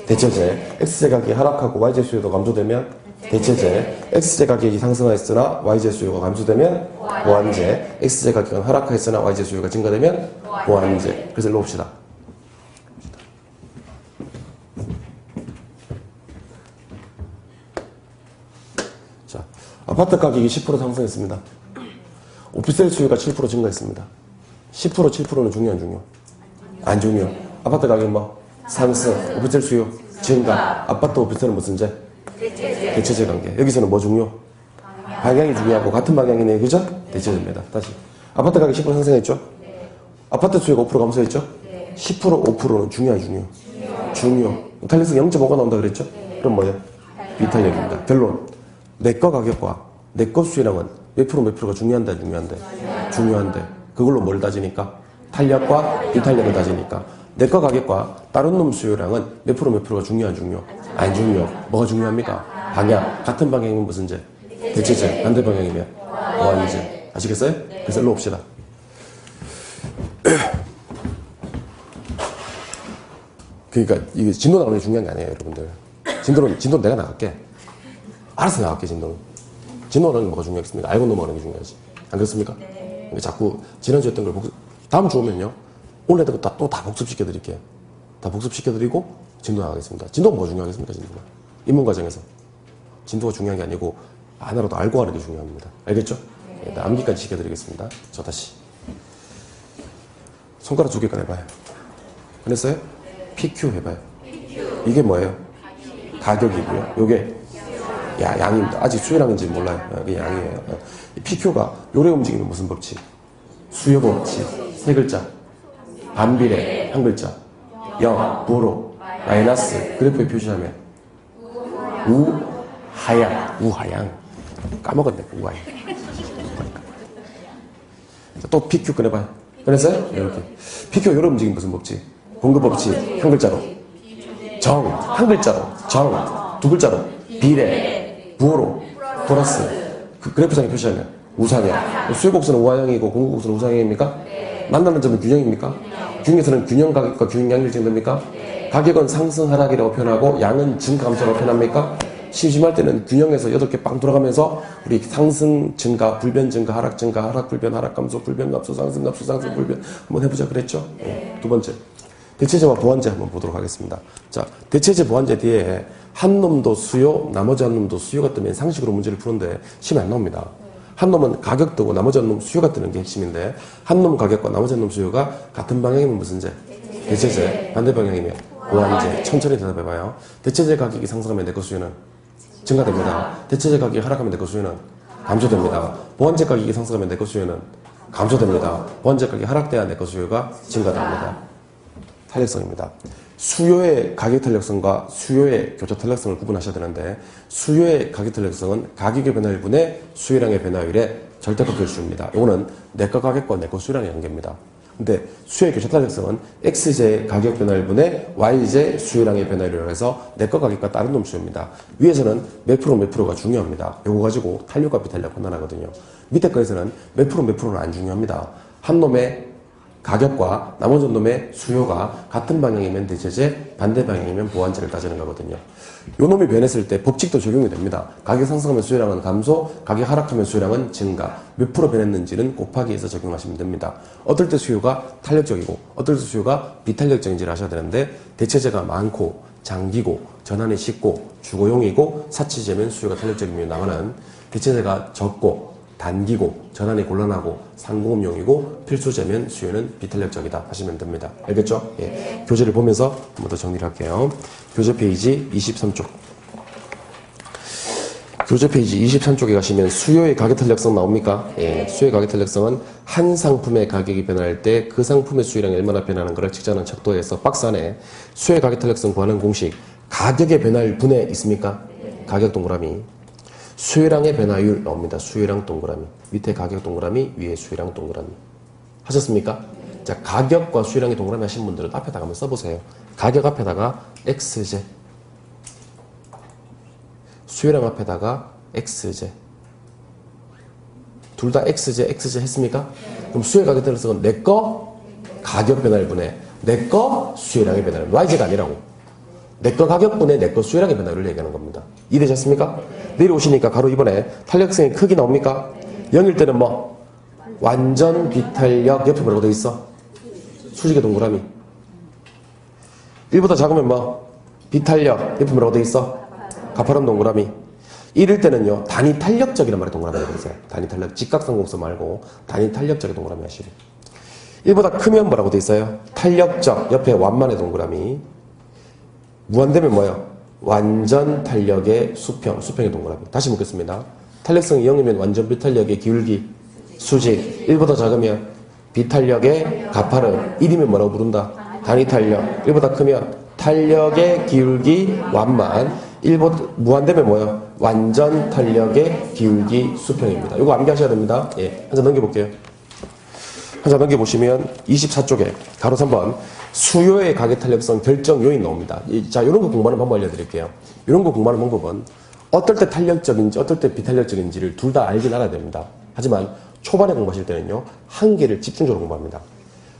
대체제. XJ 가격이 하락하고 YJ 수요도 감소되면 대체제. XJ 가격이 상승하였으나 YJ 수요가 감소되면 보완제. XJ 가격은 하락하였으나 YJ 수요가 증가되면 보완제. 그래서 일로 봅시다. 자, 아파트 가격이 10% 상승했습니다. 오피스텔 수요가 7% 증가했습니다. 10% 7%는 중요 안 중요? 안 중요. 아파트 가격 뭐? 상승. 오피스텔 수요 증가. 아파트 오피스텔은 무슨 제? 대체제 관계. 여기서는 뭐 중요? 방향이 중요하고 같은 방향이네. 그죠? 대체제입니다. 다시. 아파트 가격 10% 상승했죠? 아파트 수요가 5% 감소했죠? 10% 5%는 중요 안 중요? 중요. 탄력성 0.5가 나온다 그랬죠? 그럼 뭐예요? 비탄력입니다. 결론. 내거 가격과 내거 수요량은 몇 프로가 중요한데 중요한데 그걸로 뭘 따지니까? 탄력과 비탄력을 따지니까 내거 가격과 다른 놈 수요량은 몇 프로가 중요 안 중요? 안 중요. 뭐가 중요합니까? 방향. 같은 방향이면 무슨 제? 대체제. 반대 방향이면 보완제. 아시겠어요? 그래서 일로 옵시다. 그러니까 이게 진도 나오는 게 중요한 게 아니에요, 여러분들. 진도는 내가 나갈게. 알아서 나갈게, 진도는. 진도는 뭐가 중요하겠습니까? 알고 넘어가는 게 중요하지. 안 그렇습니까? 그러니까 자꾸 지난주에 했던 걸 다음 주 오면요. 오늘 했던 거 또 다 복습시켜드릴게요. 다 복습시켜드리고 진도 나가겠습니다. 진도가 뭐가 중요하겠습니까, 진도가? 입문 과정에서. 진도가 중요한 게 아니고 하나라도 알고 하는 게 중요합니다. 알겠죠? 네, 암기까지 시켜드리겠습니다. 저 다시. 손가락 2개 꺼내봐요. 꺼냈어요? PQ 해봐요. 이게 뭐예요? 가격이고요. 요게 양입니다. 아직 수요량인지 몰라요. 이게 양이에요. PQ가 요래 움직이면 무슨 법칙? 수요 법칙. 3글자. 반비례. 1글자. 0, 부호, 마이너스. 그래프에 표시하면 우하양. 까먹었네. 우하양. 또 PQ 꺼내봐요. 꺼냈어요? 이렇게. PQ 요래 움직이면 무슨 법칙? 공급 법칙. 1글자로. 정. 1글자로. 정. 2글자로. 비례. 부호로. 플러스. 그 그래프상에 표시하면 우상향. 수요곡선은 우하향이고 공급곡선은 우상향입니까? 만나는 점은 균형입니까? 균형에서는 균형 가격과 균형 양률 증가입니까? 가격은 상승 하락이라고 표현하고 양은 증가 감소라고 표현합니까? 심심할 때는 균형에서 8개 빵 돌아가면서 우리 상승 증가, 불변 증가, 하락 증가, 하락 불변, 하락 감소, 불변 감소, 상승 감소, 상승 불변 한번 해보자 그랬죠? 두 번째. 대체제와 보완제 한번 보도록 하겠습니다. 자, 대체제 보완제 뒤에 한 놈도 수요, 나머지 한 놈도 수요가 뜨면 상식으로 문제를 푸는데 시험이 안 나옵니다. 한 놈은 가격 뜨고 나머지 한 놈 수요가 뜨는 게 핵심인데 한 놈 가격과 나머지 한 놈 수요가 같은 방향이면 무슨 제? 대체제. 반대 방향이면 보완제. 천천히 대답해봐요. 대체제 가격이 상승하면 내거 수요는 증가됩니다. 대체제 가격이 하락하면 내거 수요는 감소됩니다. 보완제 가격이 상승하면 내거 수요는 감소됩니다. 보완제 가격이 하락돼야 내거 수요가 증가됩니다. 탄력성입니다. 수요의 가격 탄력성과 수요의 교차 탄력성을 구분하셔야 되는데 수요의 가격 탄력성은 가격의 변화율분의 수요량의 변화율의 절대값 결수입니다. 이거는 내거 가격과 내거 수요량의 관계입니다. 근데 수요의 교차 탄력성은 X제 가격 변화율분의 Y제 수요량의 변화율이라고 해서 내거 가격과 다른 놈 수요입니다. 위에서는 몇 프로가 중요합니다. 이거 가지고 탄력과 비탄력 판단하거든요. 밑에 거에서는 몇 프로는 안 중요합니다. 한 놈의 가격과 나머지 놈의 수요가 같은 방향이면 대체제, 반대 방향이면 보완제를 따지는 거거든요. 요 놈이 변했을 때 법칙도 적용이 됩니다. 가격 상승하면 수요량은 감소, 가격 하락하면 수요량은 증가. 몇 프로 변했는지는 곱하기해서 적용하시면 됩니다. 어떨 때 수요가 탄력적이고 어떨 때 수요가 비탄력적인지를 아셔야 되는데 대체제가 많고 장기고 전환이 쉽고 주거용이고 사치제면 수요가 탄력적이면 나가는 대체제가 적고 단기고 전환이 곤란하고 상공업용이고 필수제면 수요는 비탄력적이다 하시면 됩니다. 알겠죠? 예. 교재를 보면서 한 번 더 정리를 할게요. 교재 페이지 23쪽. 교재 페이지 23쪽에 가시면 수요의 가격 탄력성 나옵니까? 예. 수요의 가격 탄력성은 한 상품의 가격이 변할 때 그 상품의 수요량이 얼마나 변하는 것을 측정하는 척도에서 박스 안에 수요의 가격 탄력성 구하는 공식 가격의 변화율 분해 있습니까? 가격 동그라미. 수요량의 변화율 나옵니다. 수요량 동그라미. 밑에 가격 동그라미, 위에 수요량 동그라미. 하셨습니까? 자, 가격과 수요량의 동그라미 하신 분들은 앞에다가 한번 써보세요. 가격 앞에다가 X제. 수요량 앞에다가 X제. 둘 다 X제, X제 했습니까? 그럼 수요의 가격 탄력성은 내 거 가격 변화율 분해, 내 거 수요량의 변화율. Y제가 아니라고. 내 거 가격분에 내 거 수요량의 변화를 얘기하는 겁니다. 이해되셨습니까? 내려오시니까 가로 2번에 탄력성의 크기 나옵니까? 0일 때는 뭐? 완전 비탄력 옆에 뭐라고 돼 있어? 수직의 동그라미. 1보다 작으면 뭐? 비탄력 옆에 뭐라고 돼 있어? 가파른 동그라미. 1일 때는요 단위 탄력적이란 말에 동그라미 해보세요. 단위 탄력, 직각삼각형수 말고 단위 탄력적인 동그라미 하시고. 1보다 크면 뭐라고 돼 있어요? 탄력적 옆에 완만의 동그라미. 무한되면 뭐예요? 완전 탄력의 수평의 동그라미. 다시 묻겠습니다. 탄력성이 0이면 완전 비탄력의 기울기, 수직. 1보다 작으면 비탄력의 가파른. 1이면 뭐라고 부른다? 단위 탄력. 1보다 크면 탄력의 기울기, 완만. 1보다 무한되면 뭐예요? 완전 탄력의 기울기, 수평입니다. 이거 암기하셔야 됩니다. 예, 한 장 넘겨볼게요. 한 장 넘겨보시면 24쪽에 가로 3번 수요의 가격 탄력성 결정 요인 나옵니다. 자, 이런 거 공부하는 방법 알려드릴게요. 이런 거 공부하는 방법은 어떨 때 탄력적인지 어떨 때 비탄력적인지를 둘 다 알긴 알아야 됩니다. 하지만 초반에 공부하실 때는요, 한 개를 집중적으로 공부합니다.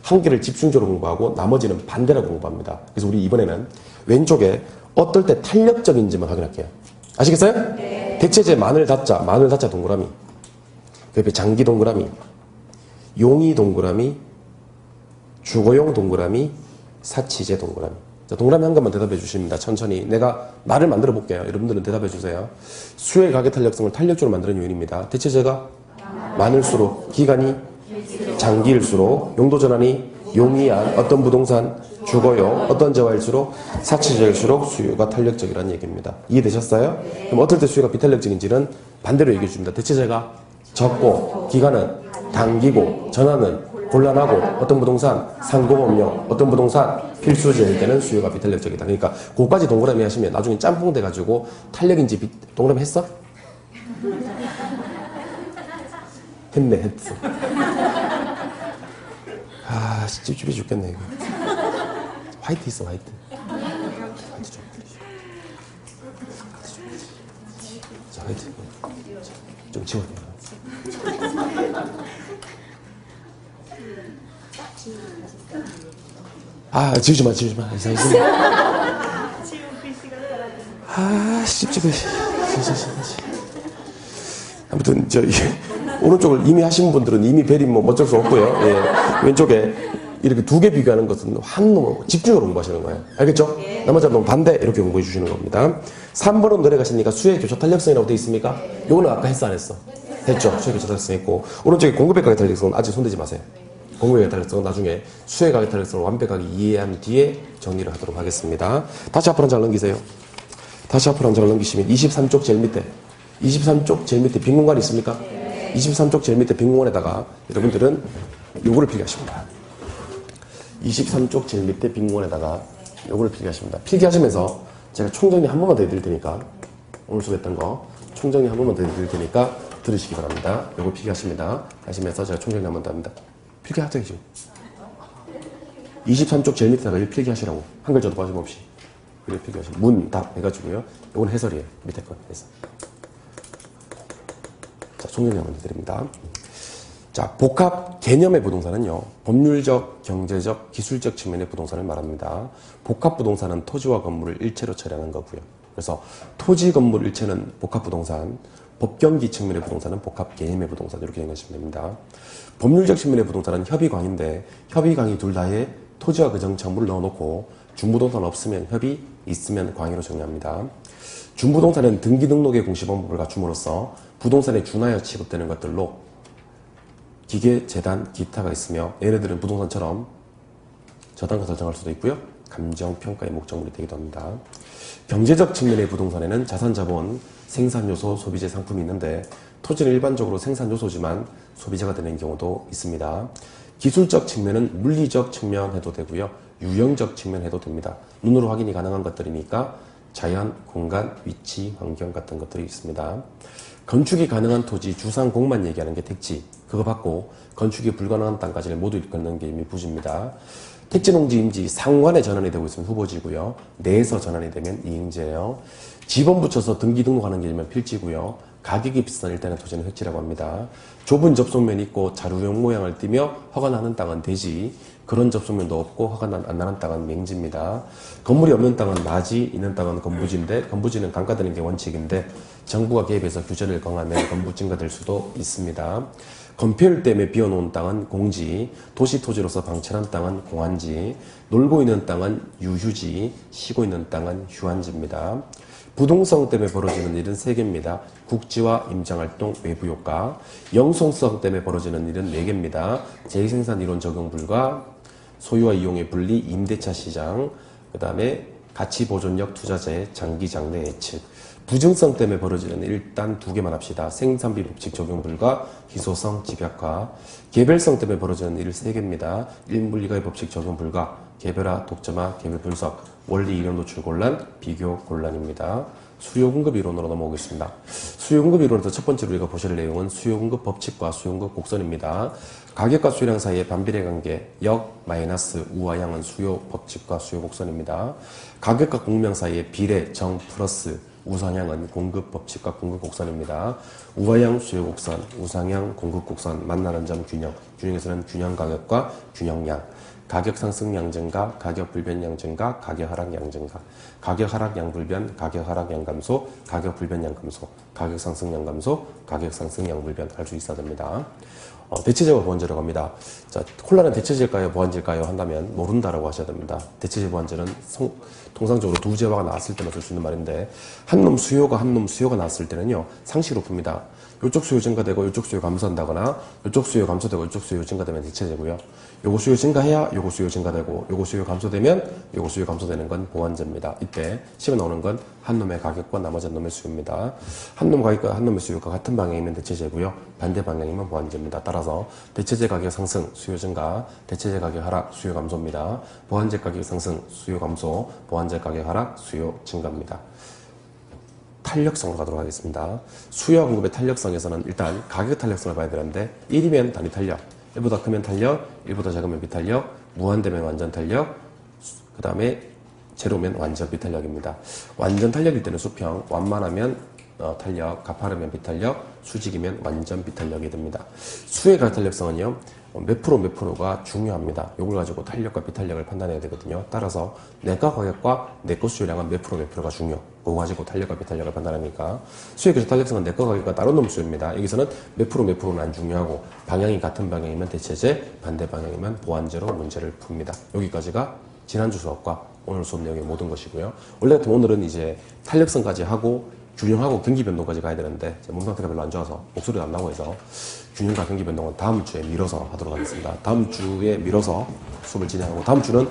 한 개를 집중적으로 공부하고 나머지는 반대로 공부합니다. 그래서 우리 이번에는 왼쪽에 어떨 때 탄력적인지만 확인할게요. 아시겠어요? 네. 대체제 마늘 다자 동그라미. 그 옆에 장기 동그라미, 용이 동그라미, 주거용 동그라미, 사치제 동그라미. 자, 동그라미 한 것만 대답해 주십니다. 천천히. 내가 말을 만들어 볼게요. 여러분들은 대답해 주세요. 수요의 가격 탄력성을 탄력적으로 만드는 요인입니다. 대체제가 많을수록, 기간이 장기일수록, 용도 전환이 용이한 어떤 부동산, 주거용, 어떤 재화일수록, 사치제일수록 수요가 탄력적이라는 얘기입니다. 이해되셨어요? 그럼 어떨 때 수요가 비탄력적인지는 반대로 얘기해 줍니다. 대체제가 적고, 기간은 단기고, 전환은 곤란하고, 어떤 부동산 상공업용, 어떤 부동산 필수제일 때는 수요가 비탄력적이다. 그러니까 그거까지 동그라미 하시면 나중에 짬뽕 돼가지고 탄력인지 동그라미 했어? 했어. 아, 찝찝해 죽겠네 이거. 화이트 있어, 화이트 좀 뿌리죠. 자, 화이트 좀 지워요. 아, 지우지 마. 아, 찝찝해. 아무튼, 오른쪽을 이미 하신 분들은 이미 베린 뭐 어쩔 수 없고요. 예. 왼쪽에 이렇게 두 개 비교하는 것은 한 놈으로 집중적으로 공부하시는 거예요. 알겠죠? 나머지 한 놈 반대 이렇게 공부해 주시는 겁니다. 3번은 내려가시니까 수요의 교차 탄력성이라고 되어 있습니까? 요거는 아까 했어, 안 했어? 했죠? 수요의 교차 탄력성 있고. 오른쪽에 공급의 가격 탄력성은 아직 손대지 마세요. 공급의 가격 탄력성은 나중에 수요의 가격 탄력성을 완벽하게 이해한 뒤에 정리를 하도록 하겠습니다. 다시 앞으로 한 장 넘기세요. 다시 앞으로 한 장 넘기시면 23쪽 제일 밑에, 23쪽 제일 밑에 빈 공간이 있습니까? 23쪽 제일 밑에 빈 공간에다가 여러분들은 요거를 필기하십니다. 23쪽 제일 밑에 빈 공간에다가 요거를 필기하십니다. 필기하시면서 제가 총정리 한 번만 더 해드릴 테니까, 오늘 수업했던 거 총정리 한 번만 더 해드릴 테니까 들으시기 바랍니다. 요거 필기하십니다. 하시면서 제가 총정리 한 번 더 합니다. 필기하세요 지금. 23쪽 제일 밑에다가 일 필기하시라고. 한글자도 빠짐없이. 그래 필기하시고 문, 답 해가지고요. 요건 해설이에요. 밑에 건 해설. 자, 총정리 한번 해드립니다. 자, 복합 개념의 부동산은요, 법률적, 경제적, 기술적 측면의 부동산을 말합니다. 복합 부동산은 토지와 건물을 일체로 처리하는 거고요. 그래서 토지, 건물 일체는 복합 부동산, 법경기 측면의 부동산은 복합 개념의 부동산, 이렇게 생각하시면 됩니다. 법률적 측면의 부동산은 협의광인데, 협의광이 둘 다에 토지와 그 정, 정보를 넣어놓고 중부동산 없으면 협의, 있으면 광의로 정리합니다. 준부동산은 등기등록의 공시방법을 갖춤으로써 부동산에 준하여 취급되는 것들로 기계, 재단, 기타가 있으며 얘네들은 부동산처럼 저당가 설정할 수도 있고요. 감정평가의 목적물이 되기도 합니다. 경제적 측면의 부동산에는 자산자본, 생산요소, 소비재 상품이 있는데 토지는 일반적으로 생산요소지만 소비재가 되는 경우도 있습니다. 기술적 측면은 물리적 측면 해도 되고요. 유형적 측면 해도 됩니다. 눈으로 확인이 가능한 것들이니까 자연, 공간, 위치, 환경 같은 것들이 있습니다. 건축이 가능한 토지, 주상공만 얘기하는 게 택지. 그거 받고 건축이 불가능한 땅까지를 모두 일컫는 게 이미 부지입니다. 택지농지, 임지, 상관에 전환이 되고 있으면 후보지고요. 내에서 전환이 되면 이행제예요. 지번 붙여서 등기 등록하는 게 되면 필지고요. 가격이 비싼 일단의 토지는 획지라고 합니다. 좁은 접속면이 있고 자루형 모양을 띠며 허가 나는 땅은 대지, 그런 접속면도 없고 허가 안 나는 땅은 맹지입니다. 건물이 없는 땅은 나지, 있는 땅은 건부지인데 건부지는 강가되는 게 원칙인데 정부가 개입해서 규제를 강화하면 건부지가 될 수도 있습니다. 건폐율 때문에 비어놓은 땅은 공지, 도시토지로서 방치한 땅은 공한지, 놀고 있는 땅은 유휴지, 쉬고 있는 땅은 휴한지입니다. 부동성 때문에 벌어지는 일은 3개입니다. 국지와 임장활동, 외부효과. 영송성 때문에 벌어지는 일은 4개입니다. 재생산 이론 적용 불가, 소유와 이용의 분리, 임대차 시장, 그 다음에 가치보존력 투자자의 장기 장래 예측. 부증성 때문에 벌어지는 일단 2개만 합시다. 생산비 법칙 적용 불가, 희소성 집약화. 개별성 때문에 벌어지는 일 3개입니다. 일물리가의 법칙 적용 불가, 개별화, 독점화, 개별 분석, 원리 이론 노출 곤란, 비교 곤란입니다. 수요 공급 이론으로 넘어오겠습니다. 수요 공급 이론에서 첫 번째로 우리가 보실 내용은 수요 공급 법칙과 수요 공급 곡선입니다. 가격과 수요량 사이의 반비례 관계, 역, 마이너스, 우와 양은 수요 법칙과 수요 곡선입니다. 가격과 공명 사이의 비례, 정, 플러스, 우상향은 공급 법칙과 공급 곡선입니다. 우하향 수요 곡선, 우상향 공급 곡선 만나는 점 균형. 균형에서는 균형 가격과 균형량. 가격 상승 양증가, 가격 불변 양증가, 가격 하락 양증가. 가격 하락 양 불변, 가격 하락 양 감소, 가격 불변 양 감소, 가격 상승 양 감소, 가격 상승 양 불변 할 수 있어야 됩니다. 대체제와 보완제로 갑니다. 자, 콜라는 대체제일까요, 보완제일까요? 한다면 모른다라고 하셔야 됩니다. 대체제, 보완제는 통상적으로 두 제화가 나왔을 때만 쓸 수 있는 말인데 한 놈 수요가 나왔을 때는요, 상시로 풉니다. 이쪽 수요 증가되고 이쪽 수요 감소한다거나 이쪽 수요 감소되고 이쪽 수요 증가되면 대체제고요. 요거 수요 증가해야 요거 수요 증가되고 요거 수요 감소되면 요거 수요 감소되는 건 보완제입니다. 이때 시험에 나오는 건 한 놈의 가격과 나머지 한 놈의 수요입니다. 한 놈 가격과 한 놈의 수요가 같은 방향이면 대체제고요. 반대 방향이면 보완제입니다. 따라서 대체제 가격 상승, 수요 증가, 대체제 가격 하락, 수요 감소입니다. 보완제 가격 상승, 수요 감소, 보완제 가격 하락, 수요 증가입니다. 탄력성으로 가도록 하겠습니다. 수요와 공급의 탄력성에서는 일단 가격 탄력성을 봐야 되는데 1이면 단위 탄력, 1보다 크면 탄력, 1보다 작으면 비탄력, 무한대면 완전 탄력, 그 다음에 제로면 완전 비탄력입니다. 완전 탄력일 때는 수평, 완만하면 탄력, 가파르면 비탄력, 수직이면 완전 비탄력이 됩니다. 수의 가격 탄력성은요, 몇 프로가 중요합니다. 이걸 가지고 탄력과 비탄력을 판단해야 되거든요. 따라서 내가 가격과 내거 수요량은 몇 프로가 중요. 그거 가지고 탄력과 비탄력을 판단하니까 수의 교차 탄력성은 내거 가격과 따로 놈 수요입니다. 여기서는 몇 프로는 안 중요하고 방향이 같은 방향이면 대체제, 반대 방향이면 보완제로 문제를 풉니다. 여기까지가 지난주 수업과 오늘 수업 내용의 모든 것이고요. 원래 같으면 오늘은 이제 탄력성까지 하고 균형하고 경기 변동까지 가야 되는데 제 몸 상태가 별로 안 좋아서 목소리가 안 나고 해서 균형과 경기 변동은 다음 주에 미뤄서 하도록 하겠습니다. 다음 주에 미뤄서 수업을 진행하고 다음 주는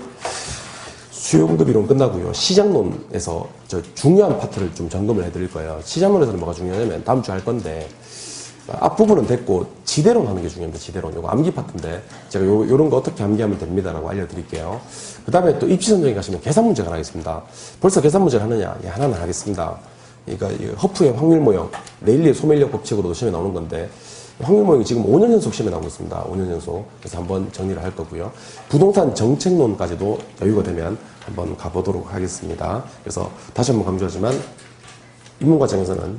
수요 공급 이론 끝나고요. 시장론에서 저 중요한 파트를 좀 점검을 해드릴 거예요. 시장론에서는 뭐가 중요하냐면 다음 주에 할 건데 앞부분은 됐고 지대론 하는 게 중요합니다. 지대론. 요거 암기 파트인데 제가 요런 거 어떻게 암기하면 됩니다라고 알려드릴게요. 그 다음에 또 입시선정에 가시면 계산 문제가 하나 있습니다. 벌써 계산 문제를 하느냐? 예, 하나는 하겠습니다. 그러니까 허프의 확률 모형, 레일리의 소멸력 법칙으로도 시험에 나오는 건데 확률 모형이 지금 5년 연속 시험에 나오고 있습니다. 5년 연속. 그래서 한번 정리를 할 거고요. 부동산 정책론까지도 여유가 되면 한번 가보도록 하겠습니다. 그래서 다시 한번 강조하지만 입문과정에서는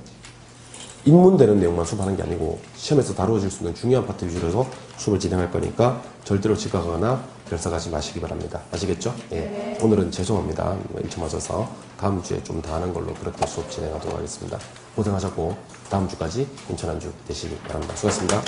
입문되는 내용만 수업하는 게 아니고 시험에서 다루어질 수 있는 중요한 파트 위주로 해서 수업을 진행할 거니까 절대로 지각하거나 결석하지 마시기 바랍니다. 아시겠죠? 예. 오늘은 죄송합니다. 일찍 맞아서 다음 주에 좀 더 하는 걸로 그렇게 수업 진행하도록 하겠습니다. 고생하셨고 다음 주까지 괜찮은 주 되시기 바랍니다. 수고하셨습니다.